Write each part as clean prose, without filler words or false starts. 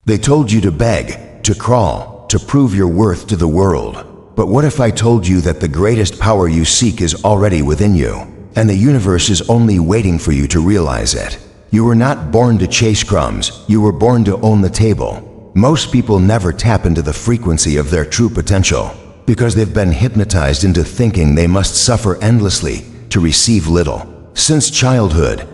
They told you to beg, to crawl, to prove your worth to the world. But what if I told you that the greatest power you seek is already within you, and the universe is only waiting for you to realize it? You were not born to chase crumbs, you were born to own the table. Most people never tap into the frequency of their true potential, because they've been hypnotized into thinking they must suffer endlessly to receive little. Since childhood,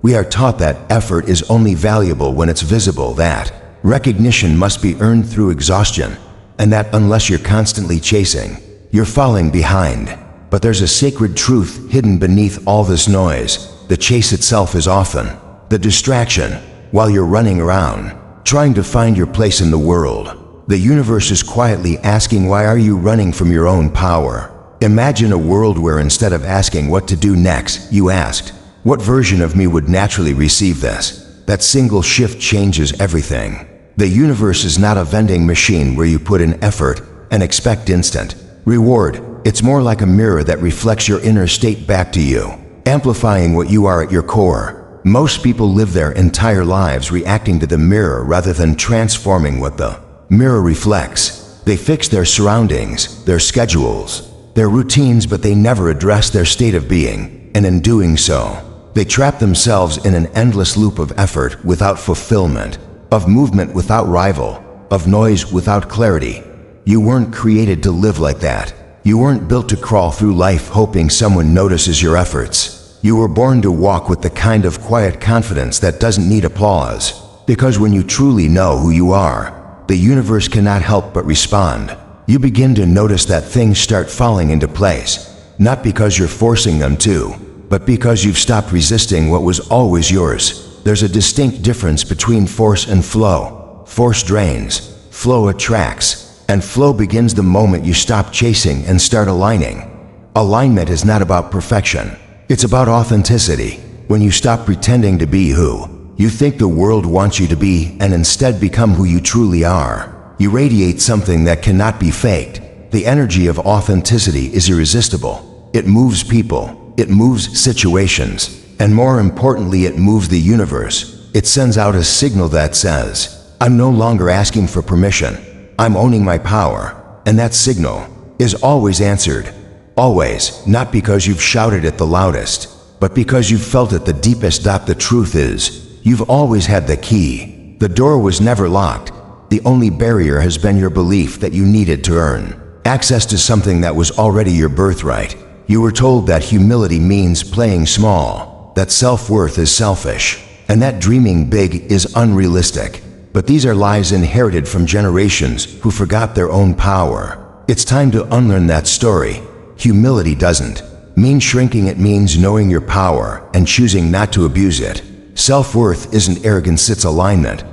we are taught that effort is only valuable when it's visible, that recognition must be earned through exhaustion, and that unless you're constantly chasing, you're falling behind. But there's a sacred truth hidden beneath all this noise. The chase itself is often the distraction. While you're running around, trying to find your place in the world, the universe is quietly asking, why are you running from your own power? Imagine a world where instead of asking what to do next, you asked, what version of me would naturally receive this? That single shift changes everything. The universe is not a vending machine where you put in effort and expect instant reward. It's more like a mirror that reflects your inner state back to you, amplifying what you are at your core. Most people live their entire lives reacting to the mirror rather than transforming what the mirror reflects. They fix their surroundings, their schedules, their routines, but they never address their state of being, and in doing so, they trap themselves in an endless loop of effort without fulfillment, of movement without rival, of noise without clarity. You weren't created to live like that. You weren't built to crawl through life hoping someone notices your efforts. You were born to walk with the kind of quiet confidence that doesn't need applause. Because when you truly know who you are, the universe cannot help but respond. You begin to notice that things start falling into place, not because you're forcing them to, but because you've stopped resisting what was always yours. There's a distinct difference between force and flow. Force drains, flow attracts, and flow begins the moment you stop chasing and start aligning. Alignment is not about perfection. It's about authenticity. When you stop pretending to be who you think the world wants you to be and instead become who you truly are, you radiate something that cannot be faked. The energy of authenticity is irresistible. It moves people, it moves situations, and more importantly, it moves the universe. It sends out a signal that says, I'm no longer asking for permission. I'm owning my power. And that signal is always answered. Always, not because you've shouted it the loudest, but because you've felt it the deepest. The truth is, you've always had the key. The door was never locked. The only barrier has been your belief that you needed to earn access to something that was already your birthright. You were told that humility means playing small, that self-worth is selfish, and that dreaming big is unrealistic. But these are lies inherited from generations who forgot their own power. It's time to unlearn that story. Humility doesn't mean shrinking, it means knowing your power and choosing not to abuse it. Self-worth isn't arrogance, it's alignment.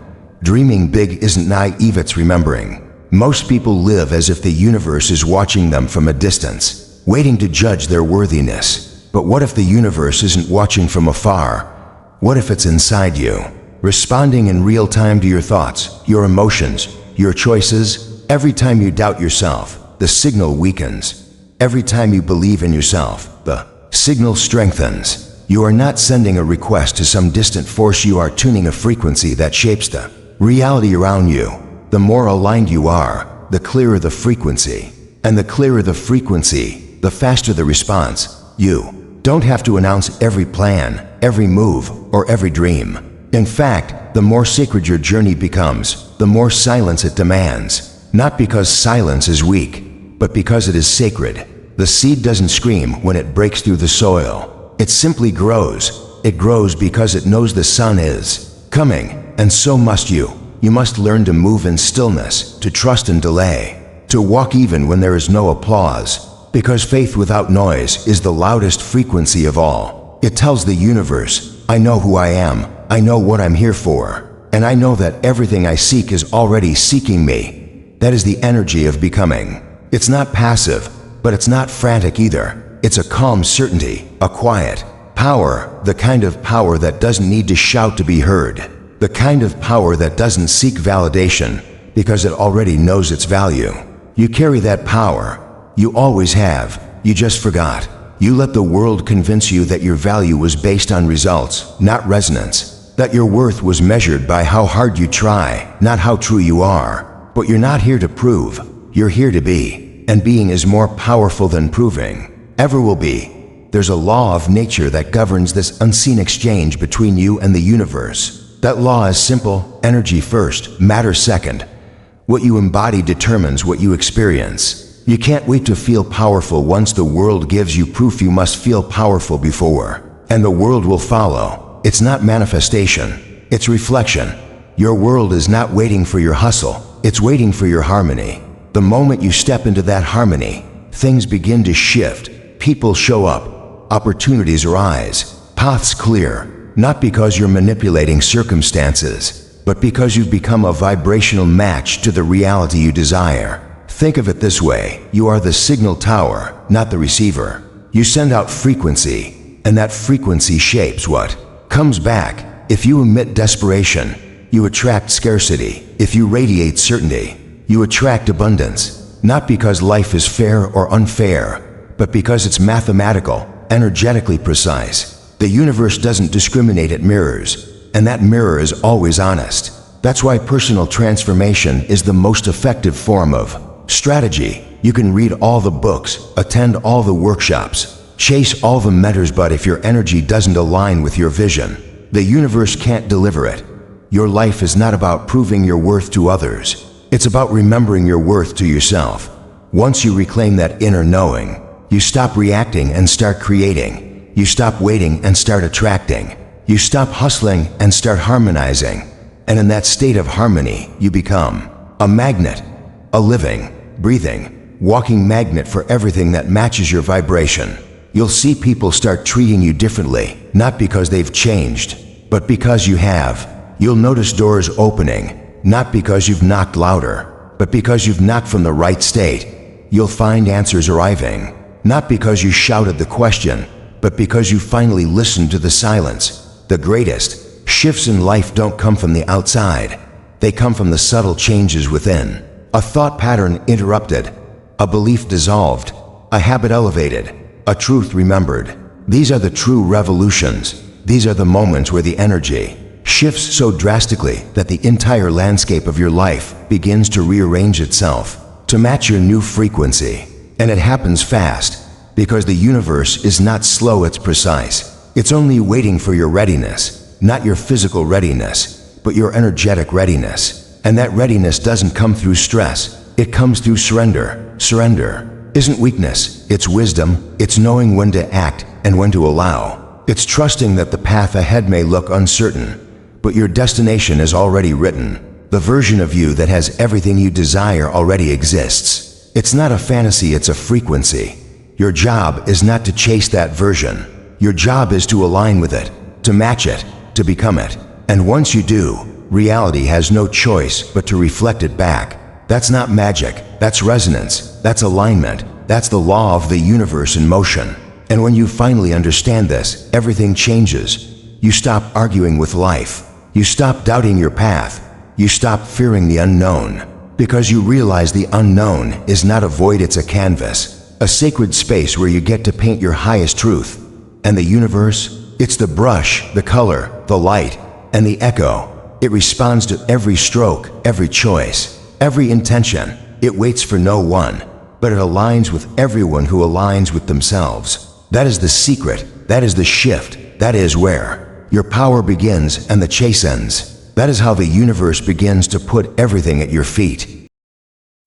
Dreaming big isn't naive, it's remembering. Most people live as if the universe is watching them from a distance, waiting to judge their worthiness. But what if the universe isn't watching from afar? What if it's inside you, responding in real time to your thoughts, your emotions, your choices? Every time you doubt yourself, the signal weakens. Every time you believe in yourself, the signal strengthens. You are not sending a request to some distant force, you are tuning a frequency that shapes the reality around you. The more aligned you are, the clearer the frequency. And the clearer the frequency, the faster the response. You don't have to announce every plan, every move, or every dream. In fact, the more sacred your journey becomes, the more silence it demands. Not because silence is weak, but because it is sacred. The seed doesn't scream when it breaks through the soil. It simply grows. It grows because it knows the sun is coming, and so must you. You must learn to move in stillness, to trust in delay, to walk even when there is no applause. Because faith without noise is the loudest frequency of all. It tells the universe, I know who I am, I know what I'm here for, and I know that everything I seek is already seeking me. That is the energy of becoming. It's not passive, but it's not frantic either. It's a calm certainty, a quiet power, the kind of power that doesn't need to shout to be heard, the kind of power that doesn't seek validation because it already knows its value. You carry that power. You always have. You just forgot. You let the world convince you that your value was based on results, not resonance. That your worth was measured by how hard you try, not how true you are. But you're not here to prove, you're here to be. And being is more powerful than proving, ever will be. There's a law of nature that governs this unseen exchange between you and the universe. That law is simple: energy first, matter second. What you embody determines what you experience. You can't wait to feel powerful. Once the world gives you proof, you must feel powerful before, and the world will follow. It's not manifestation, it's reflection. Your world is not waiting for your hustle, it's waiting for your harmony. The moment you step into that harmony, things begin to shift. People show up, opportunities arise, paths clear, not because you're manipulating circumstances, but because you've become a vibrational match to the reality you desire. Think of it this way: you are the signal tower, not the receiver. You send out frequency, and that frequency shapes what comes back. If you emit desperation, you attract scarcity. If you radiate certainty, you attract abundance. Not because life is fair or unfair, but because it's mathematical, energetically precise. The universe doesn't discriminate, it mirrors, and that mirror is always honest. That's why personal transformation is the most effective form of strategy. You can read all the books, attend all the workshops, chase all the mentors, but if your energy doesn't align with your vision, the universe can't deliver it. Your life is not about proving your worth to others. It's about remembering your worth to yourself. Once you reclaim that inner knowing, you stop reacting and start creating. You stop waiting and start attracting. You stop hustling and start harmonizing. And in that state of harmony, you become a magnet, a living, breathing, walking magnet for everything that matches your vibration. You'll see people start treating you differently, not because they've changed, but because you have. You'll notice doors opening, not because you've knocked louder, but because you've knocked from the right state. You'll find answers arriving, not because you shouted the question, but because you finally listened to the silence. The greatest shifts in life don't come from the outside. They come from the subtle changes within. A thought pattern interrupted, a belief dissolved, a habit elevated, a truth remembered. These are the true revolutions. These are the moments where the energy shifts so drastically that the entire landscape of your life begins to rearrange itself to match your new frequency. And it happens fast, because the universe is not slow, it's precise. It's only waiting for your readiness, not your physical readiness, but your energetic readiness. And that readiness doesn't come through stress, it comes through surrender. Surrender isn't weakness, it's wisdom. It's knowing when to act and when to allow. It's trusting that the path ahead may look uncertain, but your destination is already written. The version of you that has everything you desire already exists. It's not a fantasy, it's a frequency. Your job is not to chase that version. Your job is to align with it, to match it, to become it. And once you do, reality has no choice but to reflect it back. That's not magic, that's resonance, that's alignment, that's the law of the universe in motion. And when you finally understand this, everything changes. You stop arguing with life. You stop doubting your path. You stop fearing the unknown, because you realize the unknown is not a void, it's a canvas, a sacred space where you get to paint your highest truth. And the universe, it's the brush, the color, the light, and the echo. It responds to every stroke, every choice, every intention. It waits for no one, but it aligns with everyone who aligns with themselves. That is the secret. That is the shift. That is where your power begins and the chase ends. That is how the universe begins to put everything at your feet.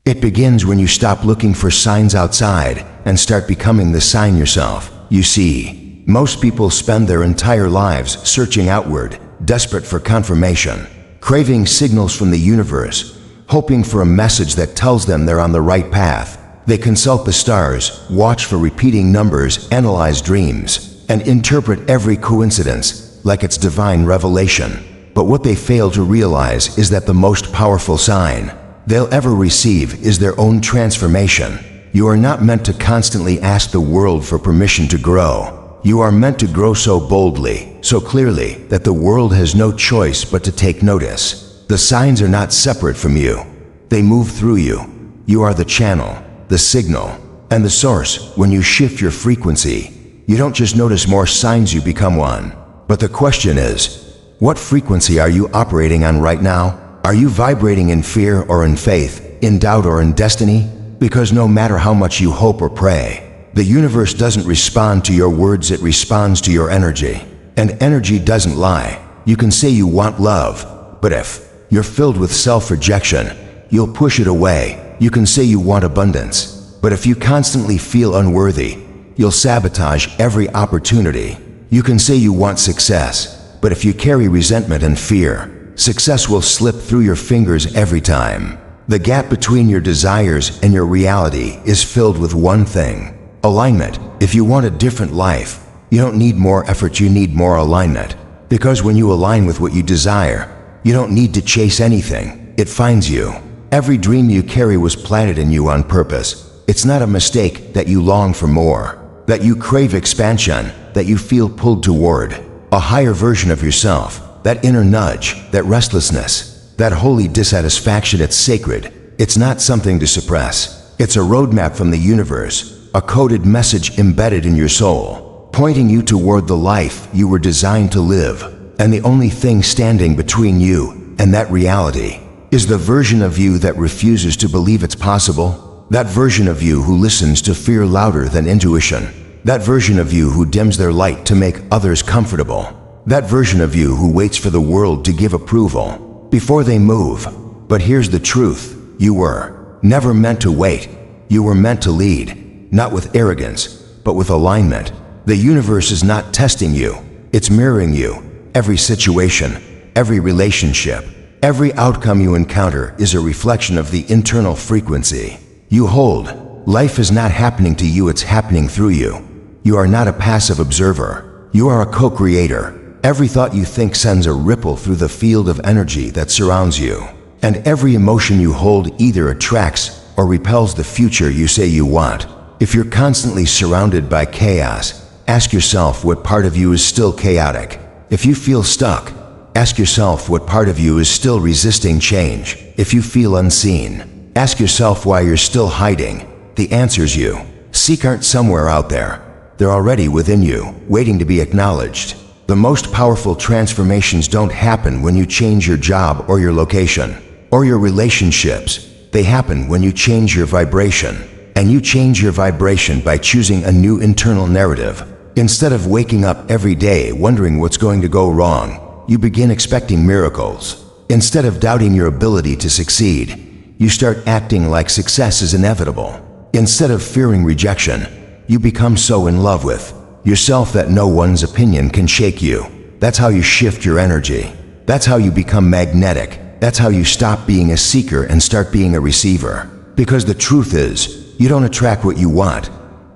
It begins when you stop looking for signs outside and start becoming the sign yourself. You see, most people spend their entire lives searching outward, desperate for confirmation, craving signals from the universe, hoping for a message that tells them they're on the right path. They consult the stars, watch for repeating numbers, analyze dreams, and interpret every coincidence like it's divine revelation. But what they fail to realize is that the most powerful sign they'll ever receive is their own transformation. You are not meant to constantly ask the world for permission to grow. You are meant to grow so boldly, so clearly, that the world has no choice but to take notice. The signs are not separate from you. They move through you. You are the channel, the signal, and the source. When you shift your frequency, you don't just notice more signs, you become one. But the question is, What frequency are you operating on right now? Are you vibrating in fear or in faith, in doubt or in destiny? Because no matter how much you hope or pray, the universe doesn't respond to your words, it responds to your energy. And energy doesn't lie. You can say you want love, but if you're filled with self-rejection, you'll push it away. You can say you want abundance, but if you constantly feel unworthy, you'll sabotage every opportunity. You can say you want success, but if you carry resentment and fear, success will slip through your fingers every time. The gap between your desires and your reality is filled with one thing: alignment. If you want a different life, you don't need more effort, you need more alignment. Because when you align with what you desire, you don't need to chase anything. It finds you. Every dream you carry was planted in you on purpose. It's not a mistake that you long for more, that you crave expansion, that you feel pulled toward a higher version of yourself. That inner nudge, that restlessness, that holy dissatisfaction, it's sacred. It's not something to suppress. It's a roadmap from the universe, a coded message embedded in your soul, pointing you toward the life you were designed to live. And the only thing standing between you and that reality is the version of you that refuses to believe it's possible. That version of you who listens to fear louder than intuition. That version of you who dims their light to make others comfortable. That version of you who waits for the world to give approval before they move. But here's the truth: you were never meant to wait. You were meant to lead, not with arrogance, but with alignment. The universe is not testing you, it's mirroring you. Every situation, every relationship, every outcome you encounter is a reflection of the internal frequency you hold. Life is not happening to you, it's happening through you. You are not a passive observer. You are a co-creator. Every thought you think sends a ripple through the field of energy that surrounds you. And every emotion you hold either attracts or repels the future you say you want. If you're constantly surrounded by chaos, ask yourself what part of you is still chaotic. If you feel stuck, ask yourself what part of you is still resisting change. If you feel unseen, ask yourself why you're still hiding. The answers you seek aren't somewhere out there. They're already within you, waiting to be acknowledged. The most powerful transformations don't happen when you change your job or your location or your relationships. They happen when you change your vibration. And you change your vibration by choosing a new internal narrative. Instead of waking up every day wondering what's going to go wrong, you begin expecting miracles. Instead of doubting your ability to succeed, you start acting like success is inevitable. Instead of fearing rejection, you become so in love with yourself that no one's opinion can shake you. That's how you shift your energy. That's how you become magnetic. That's how you stop being a seeker and start being a receiver. Because the truth is, you don't attract what you want.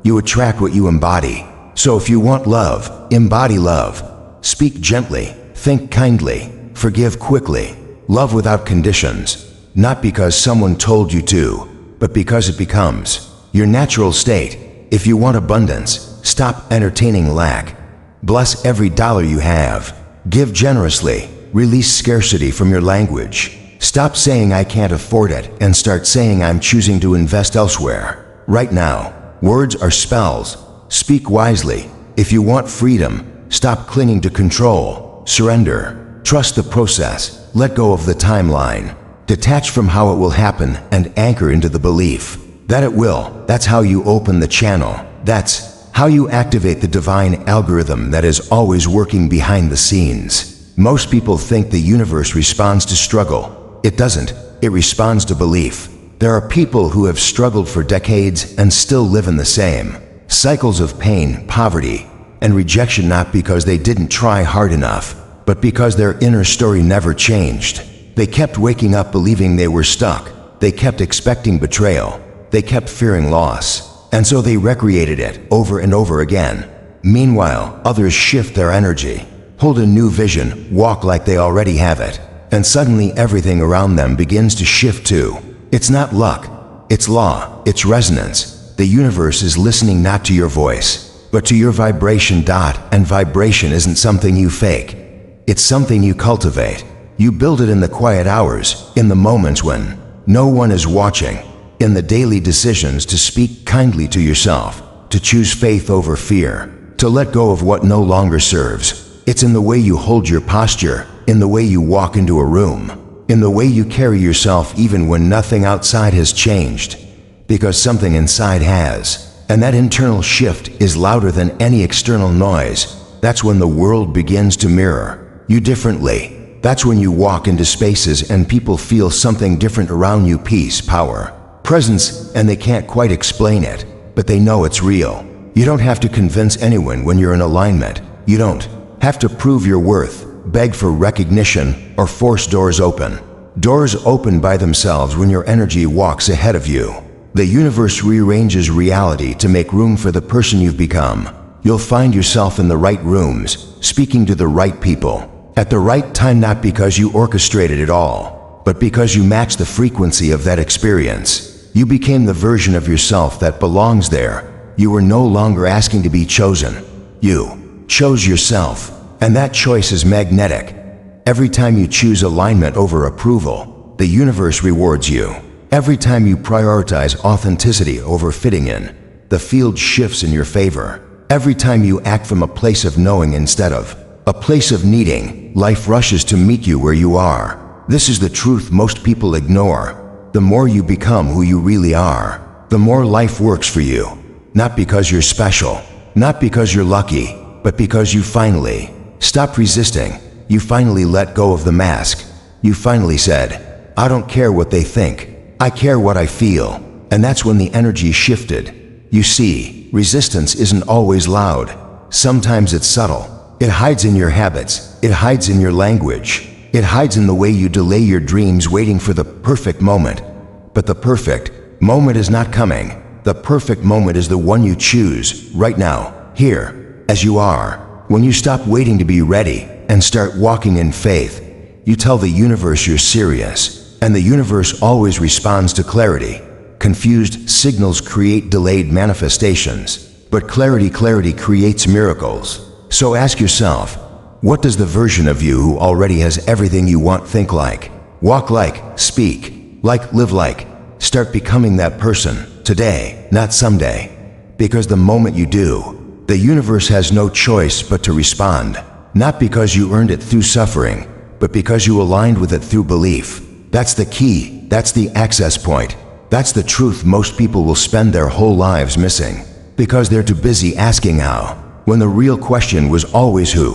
You attract what you embody. So if you want love, embody love. Speak gently, think kindly, forgive quickly, love without conditions. Not because someone told you to, but because it becomes your natural state. If you want abundance, stop entertaining lack. Bless every dollar you have. Give generously. Release scarcity from your language. Stop saying I can't afford it and start saying I'm choosing to invest elsewhere. Right now, words are spells. Speak wisely. If you want freedom, stop clinging to control. Surrender. Trust the process. Let go of the timeline. Detach from how it will happen and anchor into the belief that it will. That's how you open the channel. That's how you activate the divine algorithm that is always working behind the scenes. Most people think the universe responds to struggle. It doesn't. It responds to belief. There are people who have struggled for decades and still live in the same cycles of pain, poverty, and rejection, not because they didn't try hard enough, but because their inner story never changed. They kept waking up believing they were stuck. They kept expecting betrayal. They kept fearing loss. And so they recreated it over and over again. Meanwhile, others shift their energy, hold a new vision, walk like they already have it, and suddenly everything around them begins to shift too. It's not luck, it's law, it's resonance. The universe is listening not to your voice, but to your vibration. And vibration isn't something you fake. It's something you cultivate. You build it in the quiet hours, in the moments when no one is watching, in the daily decisions to speak kindly to yourself, to choose faith over fear, to let go of what no longer serves. It's in the way you hold your posture, in the way you walk into a room, in the way you carry yourself even when nothing outside has changed, because something inside has. And that internal shift is louder than any external noise. That's when the world begins to mirror you differently. That's when you walk into spaces and people feel something different around you: peace, power, presence, and they can't quite explain it, but they know it's real. You don't have to convince anyone when you're in alignment. You don't have to prove your worth, beg for recognition, or force doors open. Doors open by themselves when your energy walks ahead of you. The universe rearranges reality to make room for the person you've become. You'll find yourself in the right rooms, speaking to the right people, at the right time, not because you orchestrated it all, but because you matched the frequency of that experience. You became the version of yourself that belongs there. You were no longer asking to be chosen. You chose yourself, and that choice is magnetic. Every time you choose alignment over approval, the universe rewards you. Every time you prioritize authenticity over fitting in, the field shifts in your favor. Every time you act from a place of knowing instead of a place of needing, life rushes to meet you where you are. This is the truth most people ignore. The more you become who you really are, the more life works for you. Not because you're special, not because you're lucky, but because you finally stopped resisting. You finally let go of the mask. You finally said, "I don't care what they think. I care what I feel." And that's when the energy shifted. You see, resistance isn't always loud. Sometimes it's subtle. It hides in your habits. It hides in your language. It hides in the way you delay your dreams, waiting for the perfect moment. But the perfect moment is not coming. The perfect moment is the one you choose, right now, here, as you are. When you stop waiting to be ready and start walking in faith, you tell the universe you're serious. And the universe always responds to clarity. Confused signals create delayed manifestations, but clarity creates miracles. So ask yourself, what does the version of you who already has everything you want think like, walk like, speak like, live like? Start becoming that person today, not someday. Because the moment you do, the universe has no choice but to respond. Not because you earned it through suffering, but because you aligned with it through belief. That's the key. That's the access point. That's the truth most people will spend their whole lives missing, because they're too busy asking how, when the real question was always who.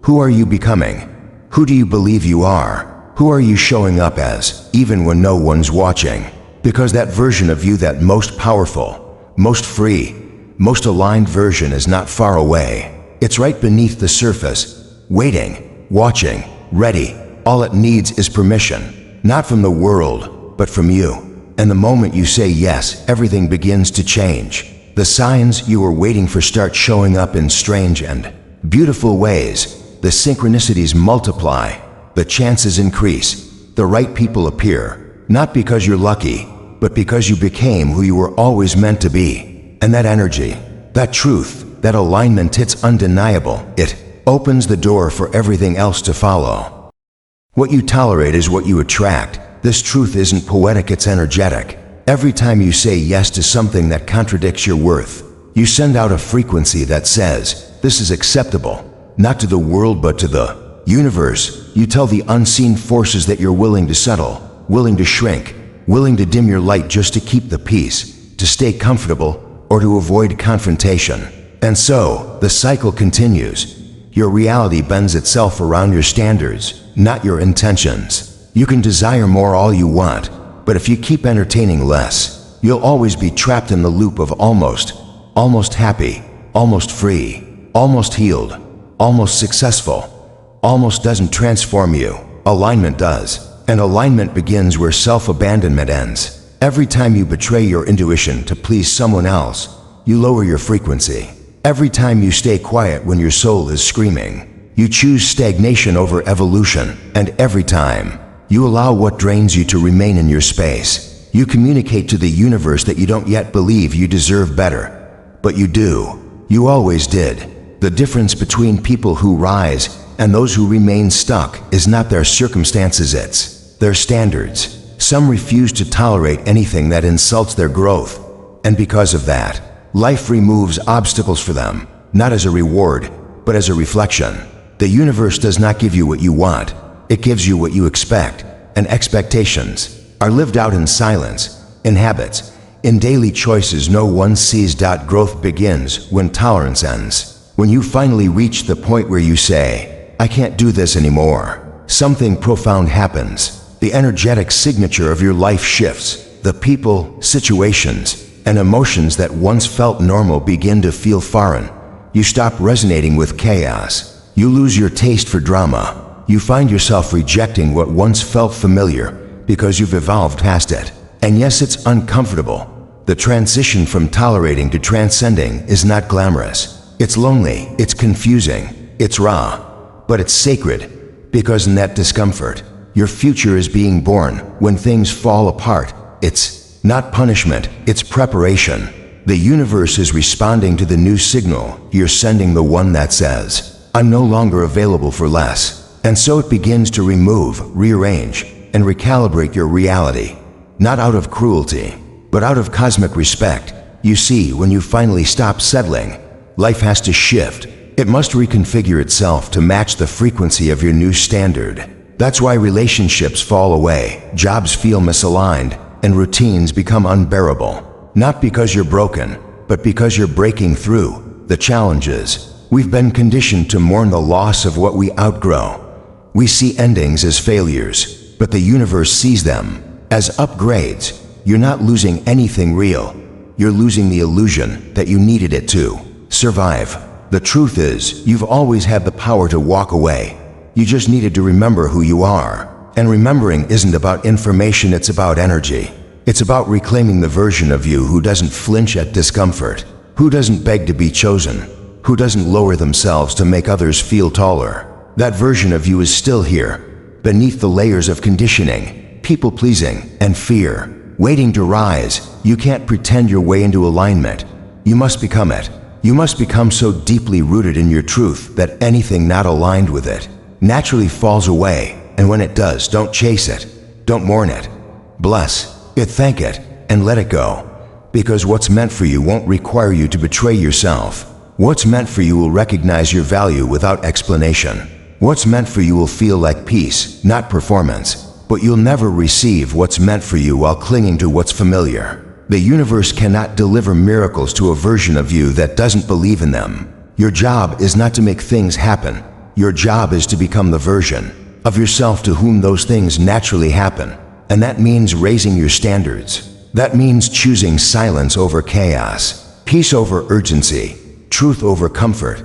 Who are you becoming? Who do you believe you are? Who are you showing up as, even when no one's watching? Because that version of you, that most powerful, most free, most aligned version is not far away. It's right beneath the surface, waiting, watching, ready. All it needs is permission. Not from the world, but from you. And the moment you say yes, everything begins to change. The signs you were waiting for start showing up in strange and beautiful ways. The synchronicities multiply. The chances increase. The right people appear. Not because you're lucky, but because you became who you were always meant to be. And that energy, that truth, that alignment, it's undeniable. It opens the door for everything else to follow. What you tolerate is what you attract. This truth isn't poetic, it's energetic. Every time you say yes to something that contradicts your worth, you send out a frequency that says, this is acceptable. Not to the world, but to the universe. You tell the unseen forces that you're willing to settle, willing to shrink, willing to dim your light just to keep the peace, to stay comfortable, or to avoid confrontation. And so, the cycle continues. Your reality bends itself around your standards, not your intentions. You can desire more all you want, but if you keep entertaining less, you'll always be trapped in the loop of almost happy, almost free, almost healed, almost successful. Almost doesn't transform you. Alignment does. And alignment begins where self-abandonment ends. Every time you betray your intuition to please someone else, you lower your frequency. Every time you stay quiet when your soul is screaming, you choose stagnation over evolution. And every time you allow what drains you to remain in your space, you communicate to the universe that you don't yet believe you deserve better. But you do. You always did. The difference between people who rise and those who remain stuck is not their circumstances, it's their standards. Some refuse to tolerate anything that insults their growth, and because of that, life removes obstacles for them, not as a reward, but as a reflection. The universe does not give you what you want. It gives you what you expect, and expectations are lived out in silence, in habits, in daily choices no one sees. Growth begins when tolerance ends. When you finally reach the point where you say, "I can't do this anymore," something profound happens. The energetic signature of your life shifts. The people, situations, and emotions that once felt normal begin to feel foreign. You stop resonating with chaos. You lose your taste for drama. You find yourself rejecting what once felt familiar because you've evolved past it. And yes, it's uncomfortable. The transition from tolerating to transcending is not glamorous. It's lonely, it's confusing, it's raw, but it's sacred, because in that discomfort, your future is being born. When things fall apart, it's not punishment, it's preparation. The universe is responding to the new signal. You're sending the one that says, "I'm no longer available for less." And so it begins to remove, rearrange, and recalibrate your reality. Not out of cruelty, but out of cosmic respect. You see, when you finally stop settling, life has to shift. It must reconfigure itself to match the frequency of your new standard. That's why relationships fall away, jobs feel misaligned, and routines become unbearable. Not because you're broken, but because you're breaking through the challenges. We've been conditioned to mourn the loss of what we outgrow. We see endings as failures, but the universe sees them as upgrades. You're not losing anything real. You're losing the illusion that you needed it to survive. The truth is, you've always had the power to walk away. You just needed to remember who you are. And remembering isn't about information, it's about energy. It's about reclaiming the version of you who doesn't flinch at discomfort, who doesn't beg to be chosen, who doesn't lower themselves to make others feel taller. That version of you is still here, beneath the layers of conditioning, people-pleasing, and fear, waiting to rise. You can't pretend your way into alignment. You must become it. You must become so deeply rooted in your truth that anything not aligned with it naturally falls away. And when it does, don't chase it. Don't mourn it. Bless it, thank it, and let it go. Because what's meant for you won't require you to betray yourself. What's meant for you will recognize your value without explanation. What's meant for you will feel like peace, not performance. But you'll never receive what's meant for you while clinging to what's familiar. The universe cannot deliver miracles to a version of you that doesn't believe in them. Your job is not to make things happen. Your job is to become the version of yourself to whom those things naturally happen. And that means raising your standards. That means choosing silence over chaos, peace over urgency, truth over comfort.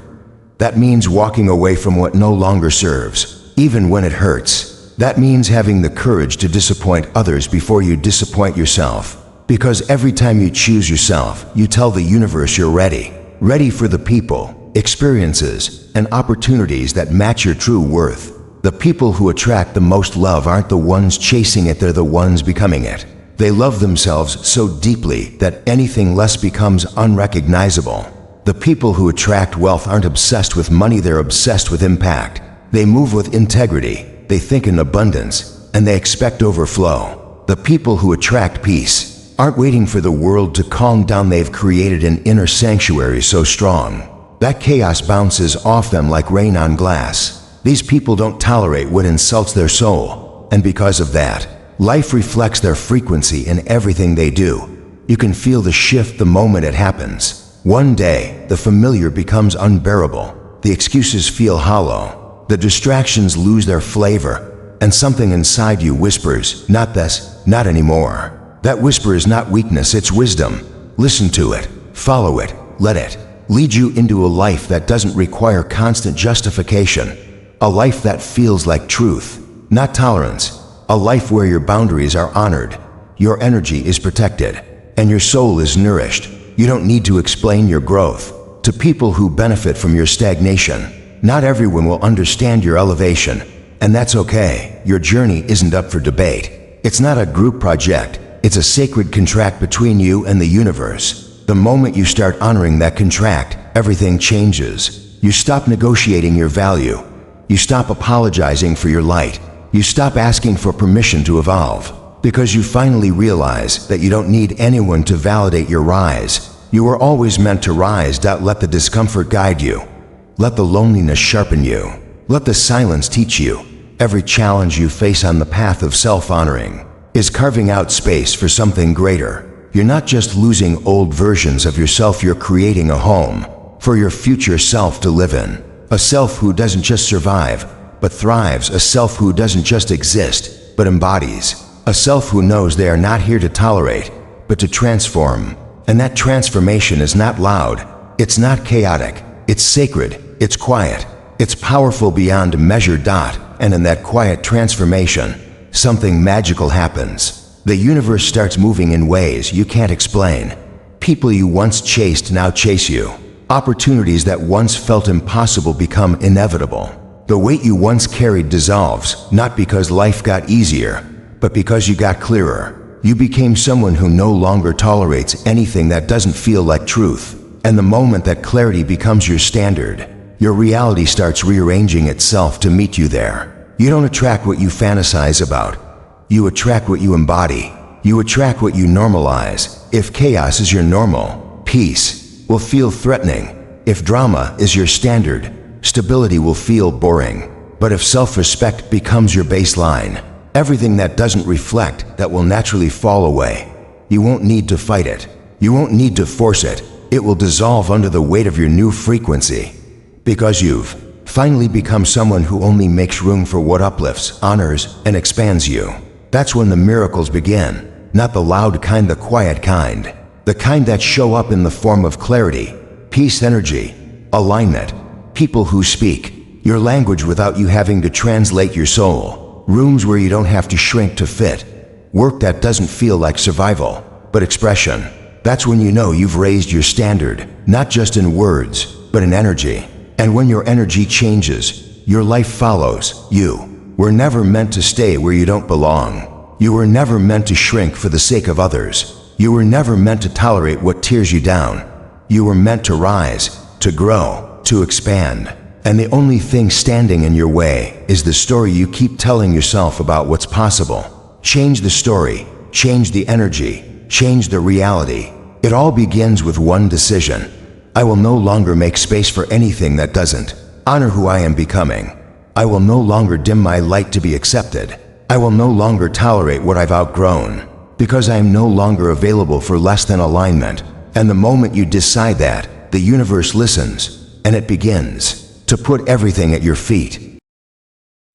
That means walking away from what no longer serves, even when it hurts. That means having the courage to disappoint others before you disappoint yourself. Because every time you choose yourself, you tell the universe you're ready. Ready for the people, experiences, and opportunities that match your true worth. The people who attract the most love aren't the ones chasing it, they're the ones becoming it. They love themselves so deeply that anything less becomes unrecognizable. The people who attract wealth aren't obsessed with money, they're obsessed with impact. They move with integrity, they think in abundance, and they expect overflow. The people who attract peace aren't waiting for the world to calm down, they've created an inner sanctuary so strong that chaos bounces off them like rain on glass. These people don't tolerate what insults their soul, and because of that, life reflects their frequency in everything they do. You can feel the shift the moment it happens. One day, the familiar becomes unbearable. The excuses feel hollow. The distractions lose their flavor. And something inside you whispers, "Not this, not anymore." That whisper is not weakness, it's wisdom. Listen to it, follow it, let it lead you into a life that doesn't require constant justification. A life that feels like truth, not tolerance. A life where your boundaries are honored, your energy is protected, and your soul is nourished. You don't need to explain your growth to people who benefit from your stagnation. Not everyone will understand your elevation, and that's okay. Your journey isn't up for debate. It's not a group project, it's a sacred contract between you and the universe. The moment you start honoring that contract, everything changes. You stop negotiating your value. You stop apologizing for your light. You stop asking for permission to evolve. Because you finally realize that you don't need anyone to validate your rise. You were always meant to rise. Let the discomfort guide you. Let the loneliness sharpen you. Let the silence teach you. Every challenge you face on the path of self-honoring is carving out space for something greater. You're not just losing old versions of yourself, you're creating a home for your future self to live in. A self who doesn't just survive, but thrives. A self who doesn't just exist, but embodies. A self who knows they are not here to tolerate, but to transform. And that transformation is not loud, it's not chaotic, it's sacred, it's quiet, it's powerful beyond measure. And in that quiet transformation, something magical happens. The universe starts moving in ways you can't explain. People you once chased now chase you. Opportunities that once felt impossible become inevitable. The weight you once carried dissolves, not because life got easier, but because you got clearer. You became someone who no longer tolerates anything that doesn't feel like truth. And the moment that clarity becomes your standard, your reality starts rearranging itself to meet you there. You don't attract what you fantasize about. You attract what you embody. You attract what you normalize. If chaos is your normal, peace will feel threatening. If drama is your standard, stability will feel boring. But if self-respect becomes your baseline, everything that doesn't reflect that will naturally fall away. You won't need to fight it. You won't need to force it. It will dissolve under the weight of your new frequency. Because you've finally become someone who only makes room for what uplifts, honors, and expands you. That's when the miracles begin. Not the loud kind, the quiet kind. The kind that show up in the form of clarity, peace, energy, alignment. People who speak your language without you having to translate your soul. Rooms where you don't have to shrink to fit. Work that doesn't feel like survival, but expression. That's when you know you've raised your standard, not just in words, but in energy. And when your energy changes, your life follows. You were never meant to stay where you don't belong. You were never meant to shrink for the sake of others. You were never meant to tolerate what tears you down. You were meant to rise, to grow, to expand. And the only thing standing in your way is the story you keep telling yourself about what's possible. Change the story, change the energy, change the reality. It all begins with one decision. I will no longer make space for anything that doesn't honor who I am becoming. I will no longer dim my light to be accepted. I will no longer tolerate what I've outgrown, because I am no longer available for less than alignment. And the moment you decide that, the universe listens, and it begins to put everything at your feet.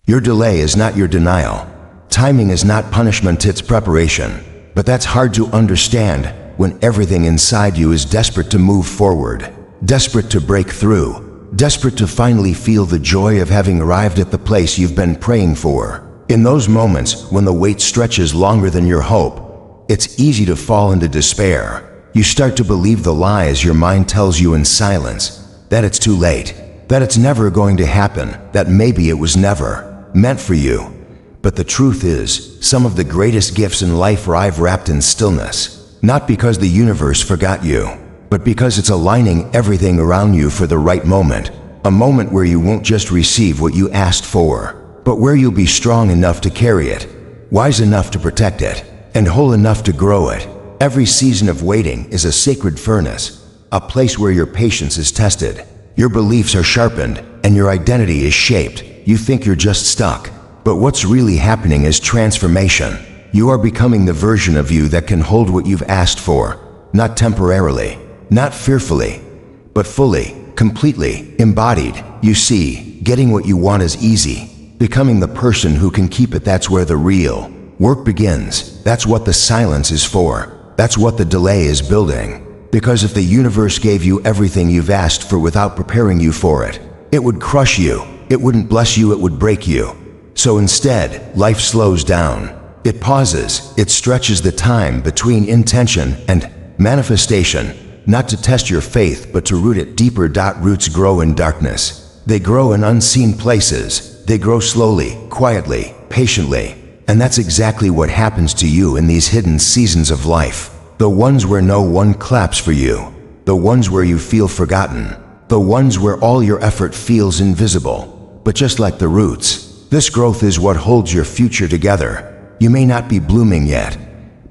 Your delay is not your denial. Timing is not punishment, it's preparation. But that's hard to understand when everything inside you is desperate to move forward, desperate to break through, desperate to finally feel the joy of having arrived at the place you've been praying for. In those moments when the wait stretches longer than your hope, it's easy to fall into despair. You start to believe the lies your mind tells you in silence, that it's too late, that it's never going to happen, that maybe it was never meant for you. But the truth is, some of the greatest gifts in life arrive wrapped in stillness, not because the universe forgot you, but because it's aligning everything around you for the right moment, a moment where you won't just receive what you asked for, but where you'll be strong enough to carry it, wise enough to protect it, and whole enough to grow it. Every season of waiting is a sacred furnace, a place where your patience is tested, your beliefs are sharpened, and your identity is shaped. You think you're just stuck, but what's really happening is transformation. You are becoming the version of you that can hold what you've asked for, not temporarily, not fearfully, but fully, completely, embodied. You see, getting what you want is easy. Becoming the person who can keep it, that's where the real work begins. That's what the silence is for. That's what the delay is building. Because if the universe gave you everything you've asked for without preparing you for it, it would crush you. It wouldn't bless you, it would break you. So instead, life slows down. It pauses. It stretches the time between intention and manifestation, not to test your faith, but to root it deeper. Roots grow in darkness. They grow in unseen places. They grow slowly, quietly, patiently. And that's exactly what happens to you in these hidden seasons of life. The ones where no one claps for you. The ones where you feel forgotten. The ones where all your effort feels invisible. But just like the roots, this growth is what holds your future together. You may not be blooming yet,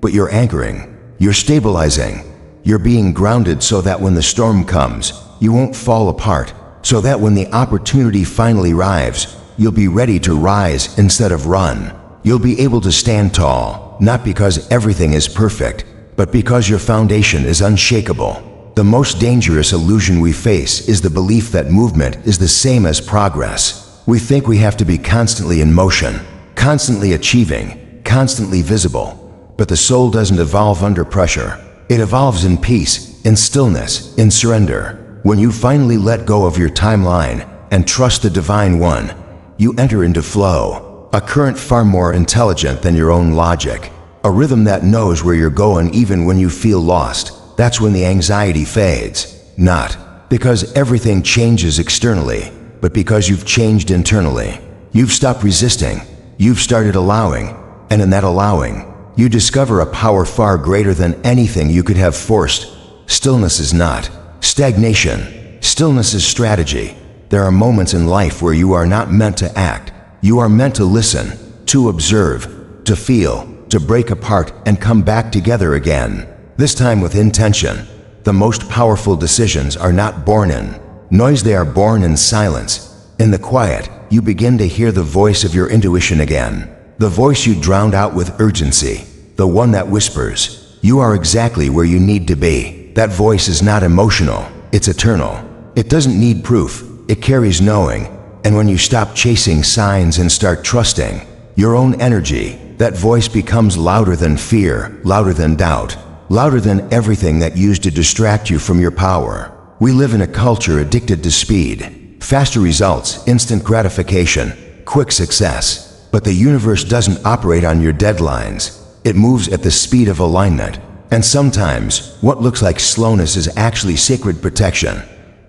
but you're anchoring. You're stabilizing. You're being grounded so that when the storm comes, you won't fall apart. so that when the opportunity finally arrives, you'll be ready to rise instead of run. You'll be able to stand tall, not because everything is perfect, but because your foundation is unshakable. The most dangerous illusion we face is the belief that movement is the same as progress. We think we have to be constantly in motion, constantly achieving, constantly visible. But the soul doesn't evolve under pressure. It evolves in peace, in stillness, in surrender. When you finally let go of your timeline and trust the Divine One, you enter into flow, a current far more intelligent than your own logic, a rhythm that knows where you're going even when you feel lost. That's when the anxiety fades. Not because everything changes externally, but because you've changed internally. You've stopped resisting. You've started allowing. And in that allowing, you discover a power far greater than anything you could have forced. Stillness is not stagnation. Stillness is strategy. There are moments in life where you are not meant to act. You are meant to listen, to observe, to feel, to break apart and come back together again. This time with intention. The most powerful decisions are not born in noise, they are born in silence. In the quiet, you begin to hear the voice of your intuition again. The voice you drowned out with urgency. The one that whispers, you are exactly where you need to be. That voice is not emotional, it's eternal. It doesn't need proof, it carries knowing. And when you stop chasing signs and start trusting your own energy, that voice becomes louder than fear, louder than doubt, louder than everything that used to distract you from your power. We live in a culture addicted to speed, faster results, instant gratification, quick success. But the universe doesn't operate on your deadlines. It moves at the speed of alignment. And sometimes, what looks like slowness is actually sacred protection.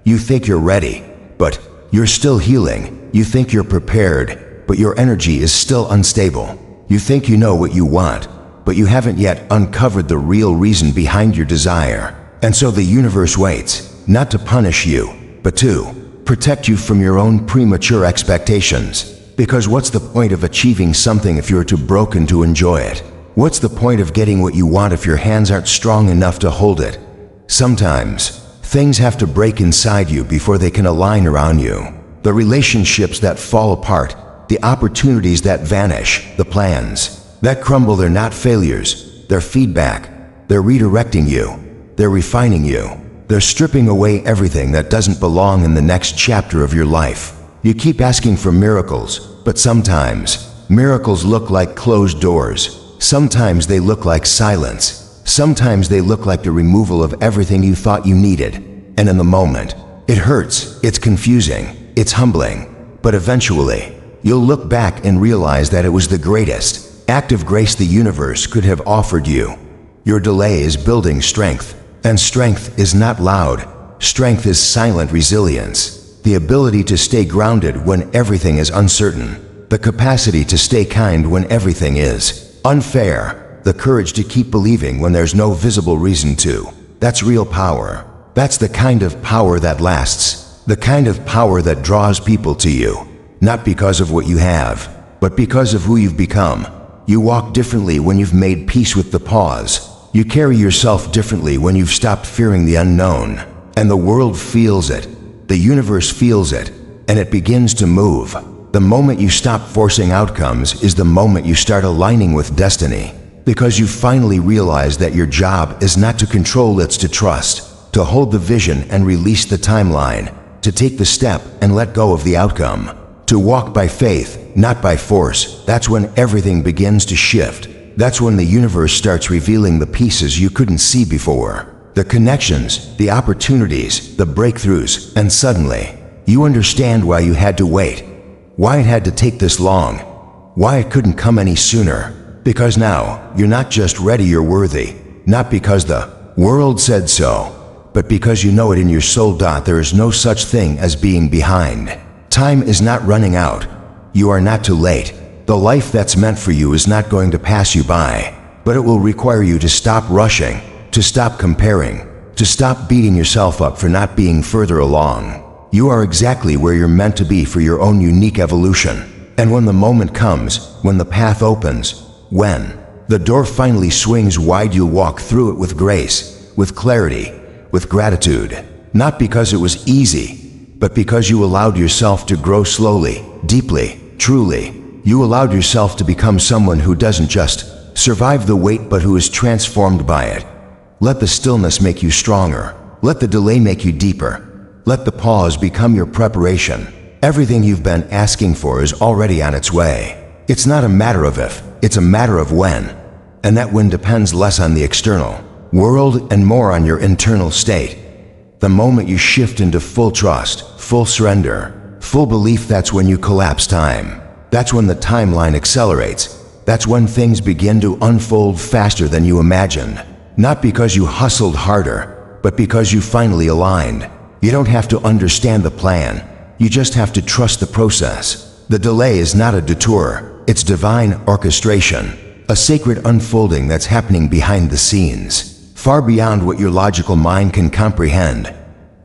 You think you're ready, but you're still healing. You think you're prepared, but your energy is still unstable. You think you know what you want, but you haven't yet uncovered the real reason behind your desire. And so the universe waits, not to punish you, but to protect you from your own premature expectations. Because what's the point of achieving something if you're too broken to enjoy it? What's the point of getting what you want if your hands aren't strong enough to hold it? Sometimes, things have to break inside you before they can align around you. The relationships that fall apart, the opportunities that vanish, the plans that crumble, they're not failures, they're feedback. They're redirecting you, they're refining you, they're stripping away everything that doesn't belong in the next chapter of your life. You keep asking for miracles, but sometimes miracles look like closed doors. Sometimes they look like silence. Sometimes they look like the removal of everything you thought you needed. And in the moment, it hurts, it's confusing, it's humbling. But eventually, you'll look back and realize that it was the greatest act of grace the universe could have offered you. Your delay is building strength, and strength is not loud. Strength is silent resilience, the ability to stay grounded when everything is uncertain, the capacity to stay kind when everything is unfair, the courage to keep believing when there's no visible reason to. That's real power. That's the kind of power that lasts, the kind of power that draws people to you, not because of what you have, but because of who you've become. You walk differently when you've made peace with the pause. You carry yourself differently when you've stopped fearing the unknown. And the world feels it. The universe feels it. And it begins to move. The moment you stop forcing outcomes is the moment you start aligning with destiny. Because you finally realize that your job is not to control, it's to trust, to hold the vision and release the timeline, to take the step and let go of the outcome, to walk by faith, not by force. That's when everything begins to shift. That's when the universe starts revealing the pieces you couldn't see before. The connections, the opportunities, the breakthroughs, and suddenly, you understand why you had to wait, why it had to take this long, why it couldn't come any sooner. Because now, you're not just ready, you're worthy. Not because the world said so, but because you know it in your soul. There is no such thing as being behind. Time is not running out. You are not too late. The life that's meant for you is not going to pass you by, but it will require you to stop rushing, to stop comparing, to stop beating yourself up for not being further along. You are exactly where you're meant to be for your own unique evolution. And when the moment comes, when the path opens, when the door finally swings wide, you'll walk through it with grace, with clarity, with gratitude. Not because it was easy, but because you allowed yourself to grow slowly, deeply, truly. You allowed yourself to become someone who doesn't just survive the wait but who is transformed by it. Let the stillness make you stronger. Let the delay make you deeper. Let the pause become your preparation. Everything you've been asking for is already on its way. It's not a matter of if, it's a matter of when. And that when depends less on the external world and more on your internal state. The moment you shift into full trust, full surrender, full belief, that's when you collapse time. That's when the timeline accelerates. That's when things begin to unfold faster than you imagined. Not because you hustled harder, but because you finally aligned. You don't have to understand the plan. You just have to trust the process. The delay is not a detour. It's divine orchestration, a sacred unfolding that's happening behind the scenes, far beyond what your logical mind can comprehend.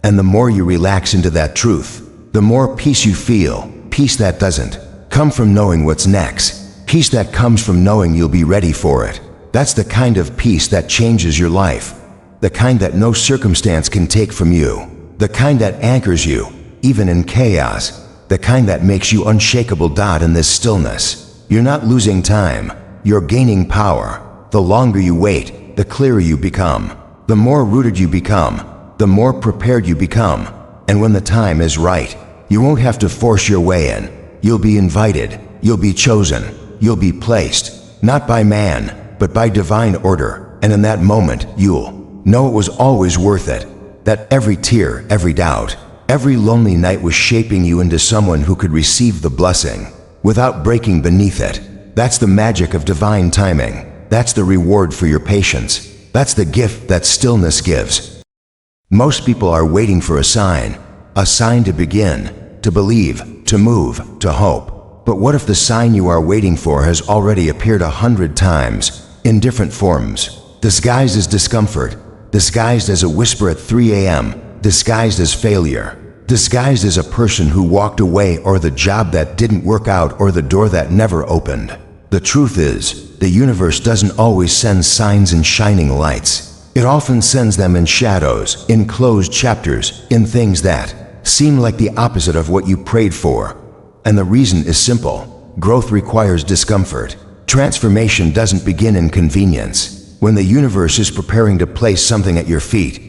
And the more you relax into that truth, the more peace you feel, peace that doesn't come from knowing what's next, peace that comes from knowing you'll be ready for it. That's the kind of peace that changes your life, the kind that no circumstance can take from you, the kind that anchors you, even in chaos, the kind that makes you unshakable. In this stillness, you're not losing time, you're gaining power. The longer you wait, the clearer you become, the more rooted you become, the more prepared you become. And when the time is right, you won't have to force your way in. You'll be invited, you'll be chosen, you'll be placed, not by man, but by divine order. And in that moment, you'll know it was always worth it, that every tear, every doubt, every lonely night was shaping you into someone who could receive the blessing without breaking beneath it. That's the magic of divine timing. That's the reward for your patience. That's the gift that stillness gives. Most people are waiting for a sign to begin, to believe, to move, to hope. But what if the sign you are waiting for has already appeared 100 times, in different forms, disguised as discomfort, disguised as a whisper at 3 a.m., disguised as failure, disguised as a person who walked away, or the job that didn't work out, or the door that never opened? The truth is, the universe doesn't always send signs in shining lights. It often sends them in shadows, in closed chapters, in things that seem like the opposite of what you prayed for. And the reason is simple. Growth requires discomfort. Transformation doesn't begin in convenience. When the universe is preparing to place something at your feet,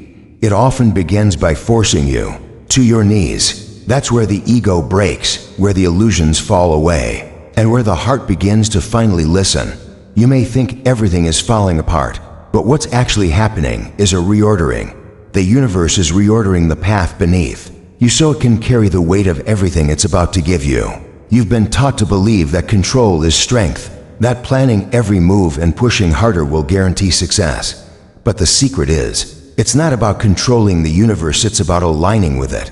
it often begins by forcing you to your knees. That's where the ego breaks, where the illusions fall away, and where the heart begins to finally listen. You may think everything is falling apart, but what's actually happening is a reordering. The universe is reordering the path beneath you so it can carry the weight of everything it's about to give you. You've been taught to believe that control is strength, that planning every move and pushing harder will guarantee success. But the secret is, it's not about controlling the universe, it's about aligning with it.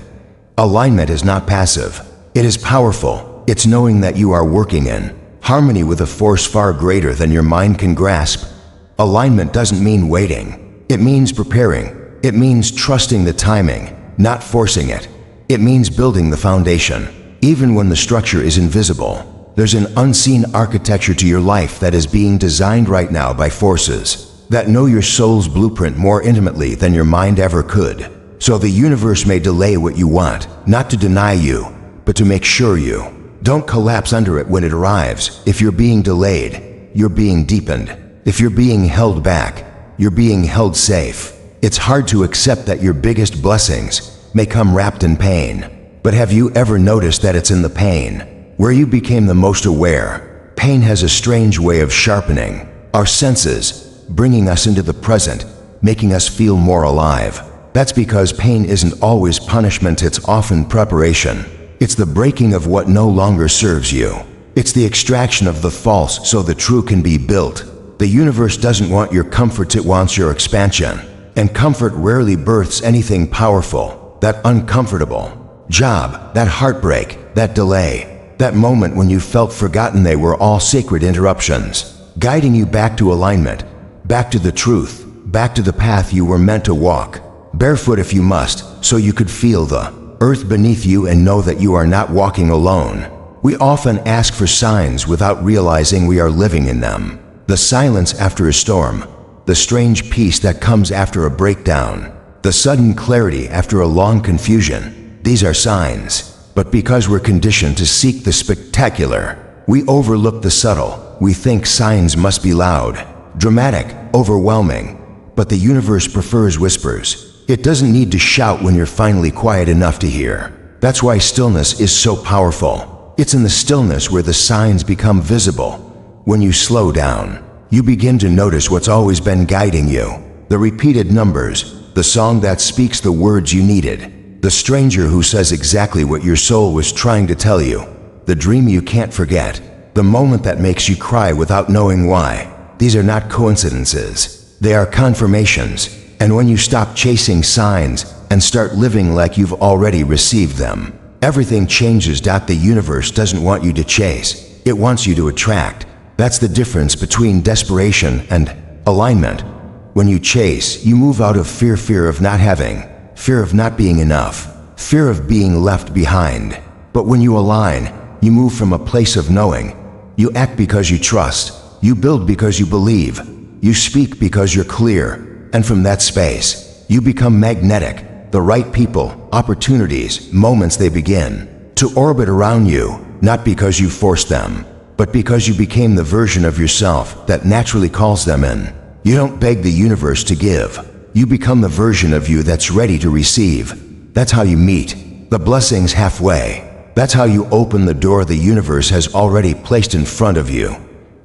Alignment is not passive. It is powerful. It's knowing that you are working in harmony with a force far greater than your mind can grasp. Alignment doesn't mean waiting. It means preparing. It means trusting the timing, not forcing it. It means building the foundation. Even when the structure is invisible, there's an unseen architecture to your life that is being designed right now by forces that know your soul's blueprint more intimately than your mind ever could. So the universe may delay what you want, not to deny you, but to make sure you don't collapse under it when it arrives. If you're being delayed, you're being deepened. If you're being held back, you're being held safe. It's hard to accept that your biggest blessings may come wrapped in pain. But have you ever noticed that it's in the pain where you became the most aware? Pain has a strange way of sharpening our senses, bringing us into the present, making us feel more alive. That's because pain isn't always punishment, it's often preparation. It's the breaking of what no longer serves you. It's the extraction of the false so the true can be built. The universe doesn't want your comforts, it wants your expansion. And comfort rarely births anything powerful. That uncomfortable job, that heartbreak, that delay, that moment when you felt forgotten, they were all sacred interruptions, guiding you back to alignment, back to the truth, back to the path you were meant to walk, barefoot if you must, so you could feel the earth beneath you and know that you are not walking alone. We often ask for signs without realizing we are living in them. The silence after a storm, the strange peace that comes after a breakdown, the sudden clarity after a long confusion. These are signs. But because we're conditioned to seek the spectacular, we overlook the subtle. We think signs must be loud, dramatic, overwhelming. But the universe prefers whispers. It doesn't need to shout when you're finally quiet enough to hear. That's why stillness is so powerful. It's in the stillness where the signs become visible. When you slow down, you begin to notice what's always been guiding you. The repeated numbers, the song that speaks the words you needed, the stranger who says exactly what your soul was trying to tell you, the dream you can't forget, the moment that makes you cry without knowing why. These are not coincidences. They are confirmations. And when you stop chasing signs and start living like you've already received them, everything changes. The universe doesn't want you to chase. It wants you to attract. That's the difference between desperation and alignment. When you chase, you move out of fear of not having, fear of not being enough, fear of being left behind. But when you align, you move from a place of knowing. You act because you trust. You build because you believe. You speak because you're clear. And from that space, you become magnetic. The right people, opportunities, moments, they begin to orbit around you, not because you forced them, but because you became the version of yourself that naturally calls them in. You don't beg the universe to give. You become the version of you that's ready to receive. That's how you meet the blessings halfway. That's how you open the door the universe has already placed in front of you.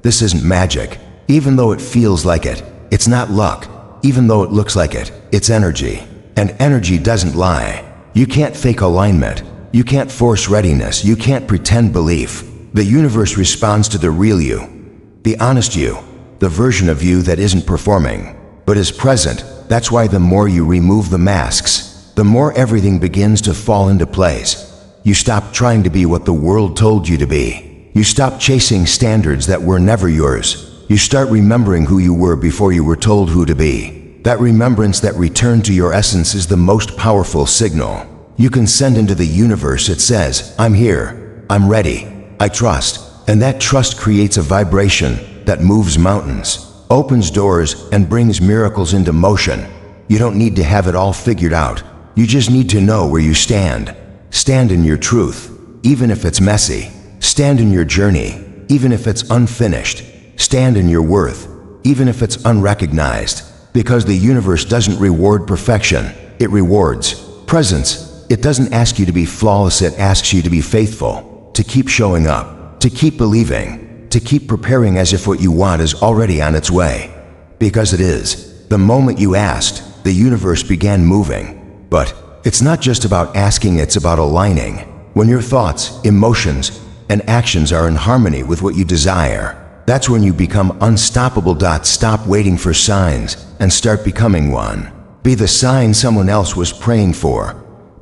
This isn't magic. Even though it feels like it, it's not luck. Even though it looks like it, it's energy. And energy doesn't lie. You can't fake alignment. You can't force readiness. You can't pretend belief. The universe responds to the real you, the honest you, the version of you that isn't performing, but is present. That's why the more you remove the masks, the more everything begins to fall into place. You stop trying to be what the world told you to be. You stop chasing standards that were never yours. You start remembering who you were before you were told who to be. That remembrance, that return to your essence, is the most powerful signal you can send into the universe. It says, I'm here, I'm ready, I trust. And that trust creates a vibration that moves mountains, opens doors, and brings miracles into motion. You don't need to have it all figured out. You just need to know where you stand. Stand in your truth, even if it's messy. Stand in your journey, even if it's unfinished. Stand in your worth, even if it's unrecognized. Because the universe doesn't reward perfection, it rewards presence. It doesn't ask you to be flawless, it asks you to be faithful, to keep showing up, to keep believing, to keep preparing as if what you want is already on its way. Because it is. The moment you asked, the universe began moving. But it's not just about asking, it's about aligning. When your thoughts, emotions, and actions are in harmony with what you desire, that's when you become unstoppable. Stop waiting for signs and start becoming one. Be the sign someone else was praying for.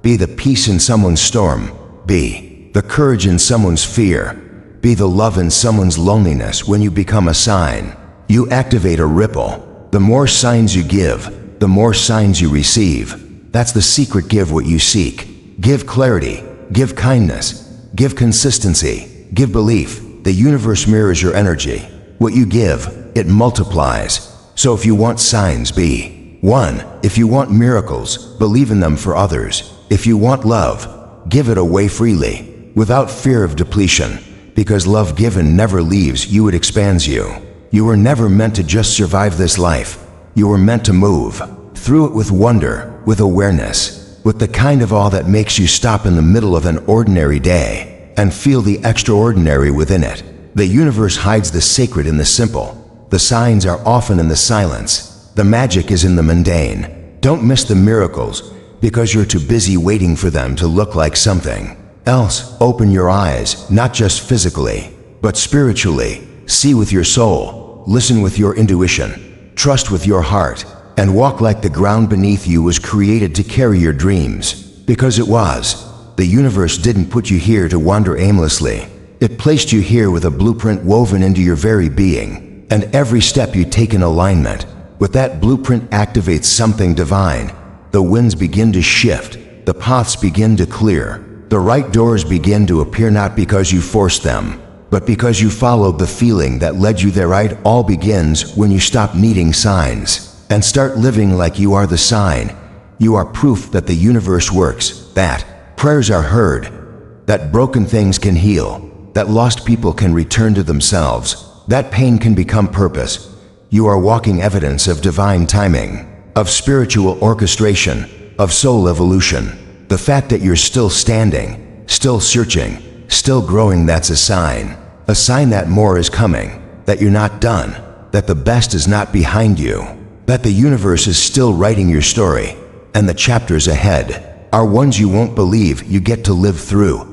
Be the peace in someone's storm. Be the courage in someone's fear. Be the love in someone's loneliness. When you become a sign, you activate a ripple. The more signs you give, the more signs you receive. That's the secret. Give what you seek. Give clarity. Give kindness. Give consistency. Give belief. The universe mirrors your energy. What you give, it multiplies. So if you want signs, be one. If you want miracles, believe in them for others. If you want love, give it away freely, without fear of depletion. Because love given never leaves you, it expands you. You were never meant to just survive this life. You were meant to move through it with wonder, with awareness, with the kind of awe that makes you stop in the middle of an ordinary day and feel the extraordinary within it. The universe hides the sacred in the simple. The signs are often in the silence. The magic is in the mundane. Don't miss the miracles because you're too busy waiting for them to look like something else. Open your eyes, not just physically, but spiritually. See with your soul, listen with your intuition, trust with your heart, and walk like the ground beneath you was created to carry your dreams. Because it was. The universe didn't put you here to wander aimlessly. It placed you here with a blueprint woven into your very being. And every step you take in alignment with that blueprint activates something divine. The winds begin to shift, the paths begin to clear, the right doors begin to appear, not because you forced them, but because you followed the feeling that led you there. It all begins when you stop needing signs and start living like you are the sign. You are proof that the universe works, that prayers are heard, that broken things can heal, that lost people can return to themselves, that pain can become purpose. You are walking evidence of divine timing, of spiritual orchestration, of soul evolution. The fact that you're still standing, still searching, still growing, that's a sign that more is coming, that you're not done, that the best is not behind you, that the universe is still writing your story, and the chapters ahead are ones you won't believe you get to live through.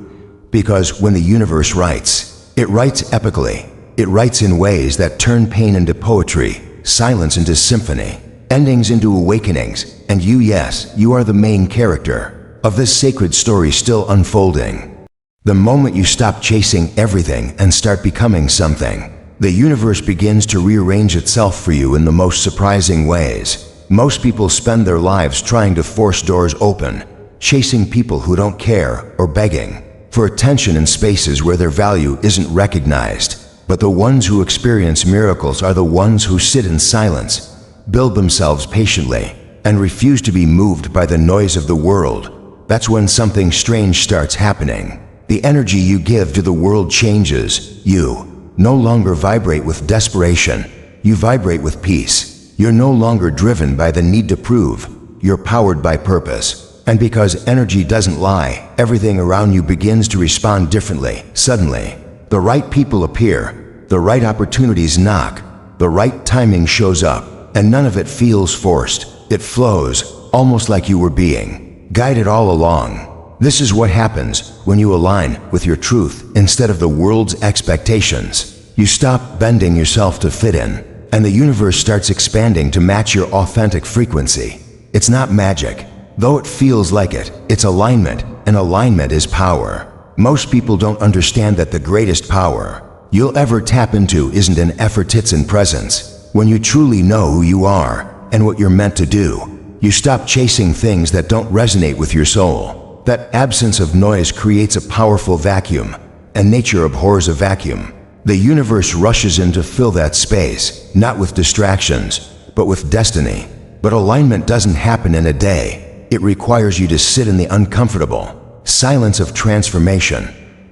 Because when the universe writes, it writes epically. It writes in ways that turn pain into poetry, silence into symphony, endings into awakenings, and you, yes, you are the main character of this sacred story still unfolding. The moment you stop chasing everything and start becoming something, the universe begins to rearrange itself for you in the most surprising ways. Most people spend their lives trying to force doors open, chasing people who don't care, or begging for attention in spaces where their value isn't recognized. But the ones who experience miracles are the ones who sit in silence, build themselves patiently, and refuse to be moved by the noise of the world. That's when something strange starts happening. The energy you give to the world changes. You no longer vibrate with desperation. You vibrate with peace. You're no longer driven by the need to prove. You're powered by purpose. And because energy doesn't lie, everything around you begins to respond differently. Suddenly, the right people appear, the right opportunities knock, the right timing shows up, and none of it feels forced. It flows, almost like you were being guided all along. This is what happens when you align with your truth instead of the world's expectations. You stop bending yourself to fit in, and the universe starts expanding to match your authentic frequency. It's not magic, though it feels like it. It's alignment, and alignment is power. Most people don't understand that the greatest power you'll ever tap into isn't in effort, it's in presence. When you truly know who you are and what you're meant to do, you stop chasing things that don't resonate with your soul. That absence of noise creates a powerful vacuum, and nature abhors a vacuum. The universe rushes in to fill that space, not with distractions, but with destiny. But alignment doesn't happen in a day. It requires you to sit in the uncomfortable silence of transformation.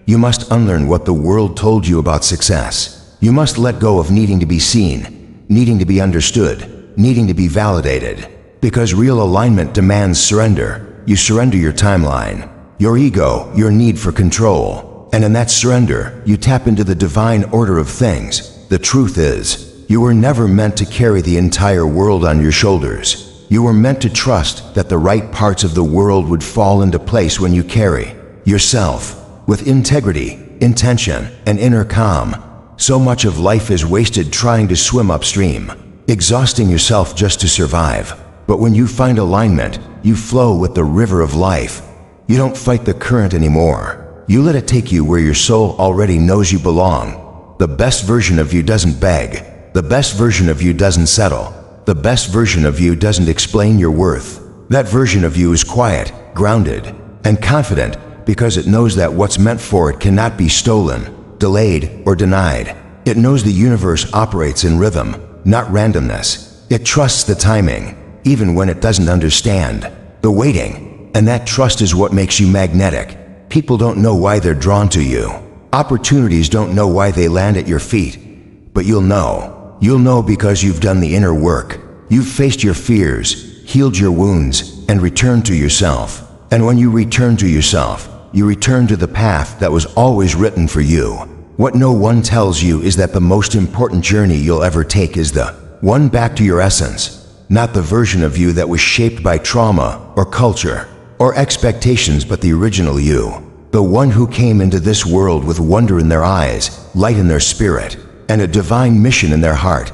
You must unlearn what the world told you about success. You must let go of needing to be seen, needing to be understood, needing to be validated. Because real alignment demands surrender. You surrender your timeline, your ego, your need for control. And in that surrender, you tap into the divine order of things. The truth is, you were never meant to carry the entire world on your shoulders. You were meant to trust that the right parts of the world would fall into place when you carry yourself with integrity, intention, and inner calm. So much of life is wasted trying to swim upstream, exhausting yourself just to survive. But when you find alignment, you flow with the river of life. You don't fight the current anymore. You let it take you where your soul already knows you belong. The best version of you doesn't beg. The best version of you doesn't settle. The best version of you doesn't explain your worth. That version of you is quiet, grounded, and confident because it knows that what's meant for it cannot be stolen, delayed, or denied. It knows the universe operates in rhythm, not randomness. It trusts the timing, even when it doesn't understand the waiting, and that trust is what makes you magnetic. People don't know why they're drawn to you. Opportunities don't know why they land at your feet, but you'll know. You'll know because you've done the inner work. You've faced your fears, healed your wounds, and returned to yourself. And when you return to yourself, you return to the path that was always written for you. What no one tells you is that the most important journey you'll ever take is the one back to your essence. Not the version of you that was shaped by trauma or culture or expectations, but the original you. The one who came into this world with wonder in their eyes, light in their spirit, and a divine mission in their heart.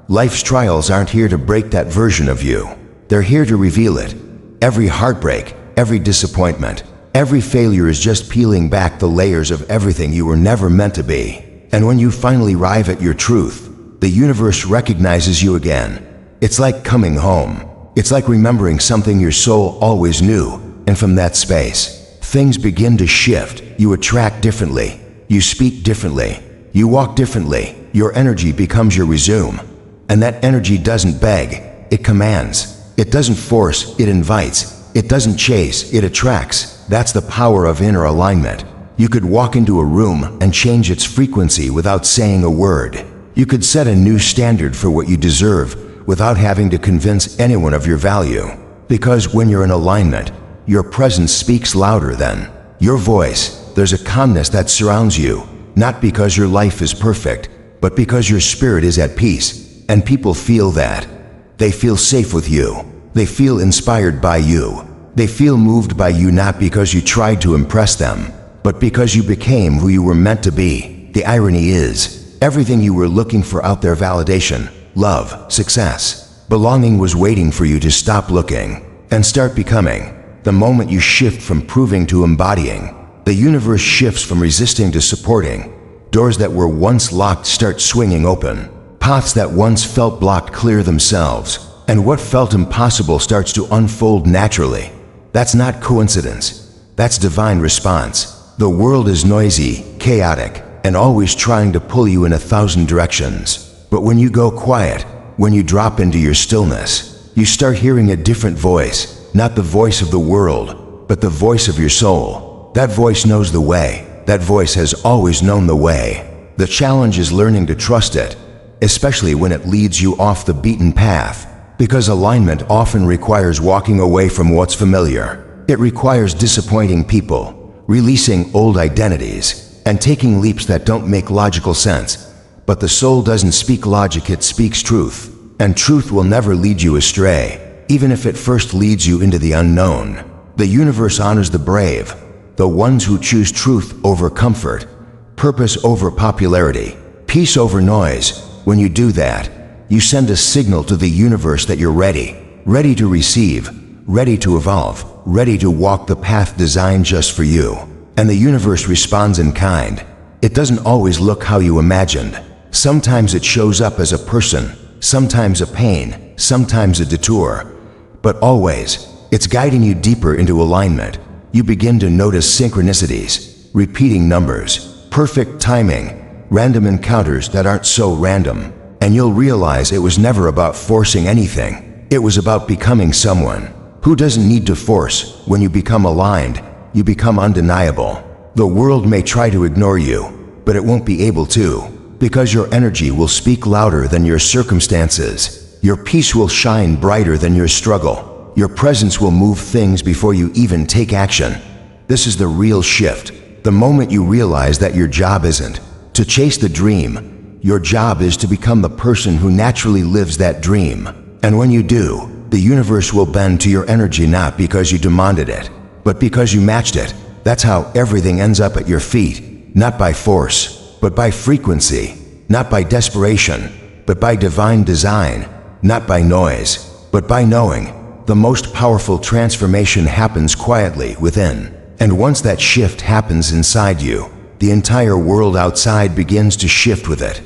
Life's trials aren't here to break that version of you. They're here to reveal it. Every heartbreak, every disappointment, every failure is just peeling back the layers of everything you were never meant to be. And when you finally arrive at your truth, the universe recognizes you again. It's like coming home. It's like remembering something your soul always knew, and from that space, things begin to shift. You attract differently. You speak differently. You walk differently. Your energy becomes your resume. And that energy doesn't beg, it commands. It doesn't force, it invites. It doesn't chase, it attracts. That's the power of inner alignment. You could walk into a room and change its frequency without saying a word. You could set a new standard for what you deserve without having to convince anyone of your value. Because when you're in alignment, your presence speaks louder than your voice. There's a calmness that surrounds you, not because your life is perfect, but because your spirit is at peace. And people feel that. They feel safe with you. They feel inspired by you. They feel moved by you, not because you tried to impress them, but because you became who you were meant to be. The irony is, everything you were looking for out there, validation, love, success, belonging, was waiting for you to stop looking and start becoming. The moment you shift from proving to embodying, the universe shifts from resisting to supporting. Doors that were once locked start swinging open. Paths that once felt blocked clear themselves. And what felt impossible starts to unfold naturally. That's not coincidence. That's divine response. The world is noisy, chaotic, and always trying to pull you in 1,000 directions. But when you go quiet, when you drop into your stillness, you start hearing a different voice. Not the voice of the world, but the voice of your soul. That voice knows the way. That voice has always known the way. The challenge is learning to trust it, especially when it leads you off the beaten path. Because alignment often requires walking away from what's familiar. It requires disappointing people, releasing old identities, and taking leaps that don't make logical sense. But the soul doesn't speak logic, it speaks truth. And truth will never lead you astray, even if it first leads you into the unknown. The universe honors the brave, the ones who choose truth over comfort, purpose over popularity, peace over noise. When you do that, you send a signal to the universe that you're ready to receive, ready to evolve, ready to walk the path designed just for you. And the universe responds in kind. It doesn't always look how you imagined. Sometimes it shows up as a person, sometimes a pain, sometimes a detour. But always, it's guiding you deeper into alignment. You begin to notice synchronicities, repeating numbers, perfect timing, random encounters that aren't so random. And you'll realize it was never about forcing anything. It was about becoming someone who doesn't need to force. When you become aligned, you become undeniable. The world may try to ignore you, but it won't be able to, because your energy will speak louder than your circumstances. Your peace will shine brighter than your struggle. Your presence will move things before you even take action. This is the real shift. The moment you realize that your job isn't to chase the dream, your job is to become the person who naturally lives that dream. And when you do, the universe will bend to your energy, not because you demanded it, but because you matched it. That's how everything ends up at your feet, not by force, but by frequency, not by desperation, but by divine design. Not by noise, but by knowing. The most powerful transformation happens quietly within. And once that shift happens inside you, the entire world outside begins to shift with it.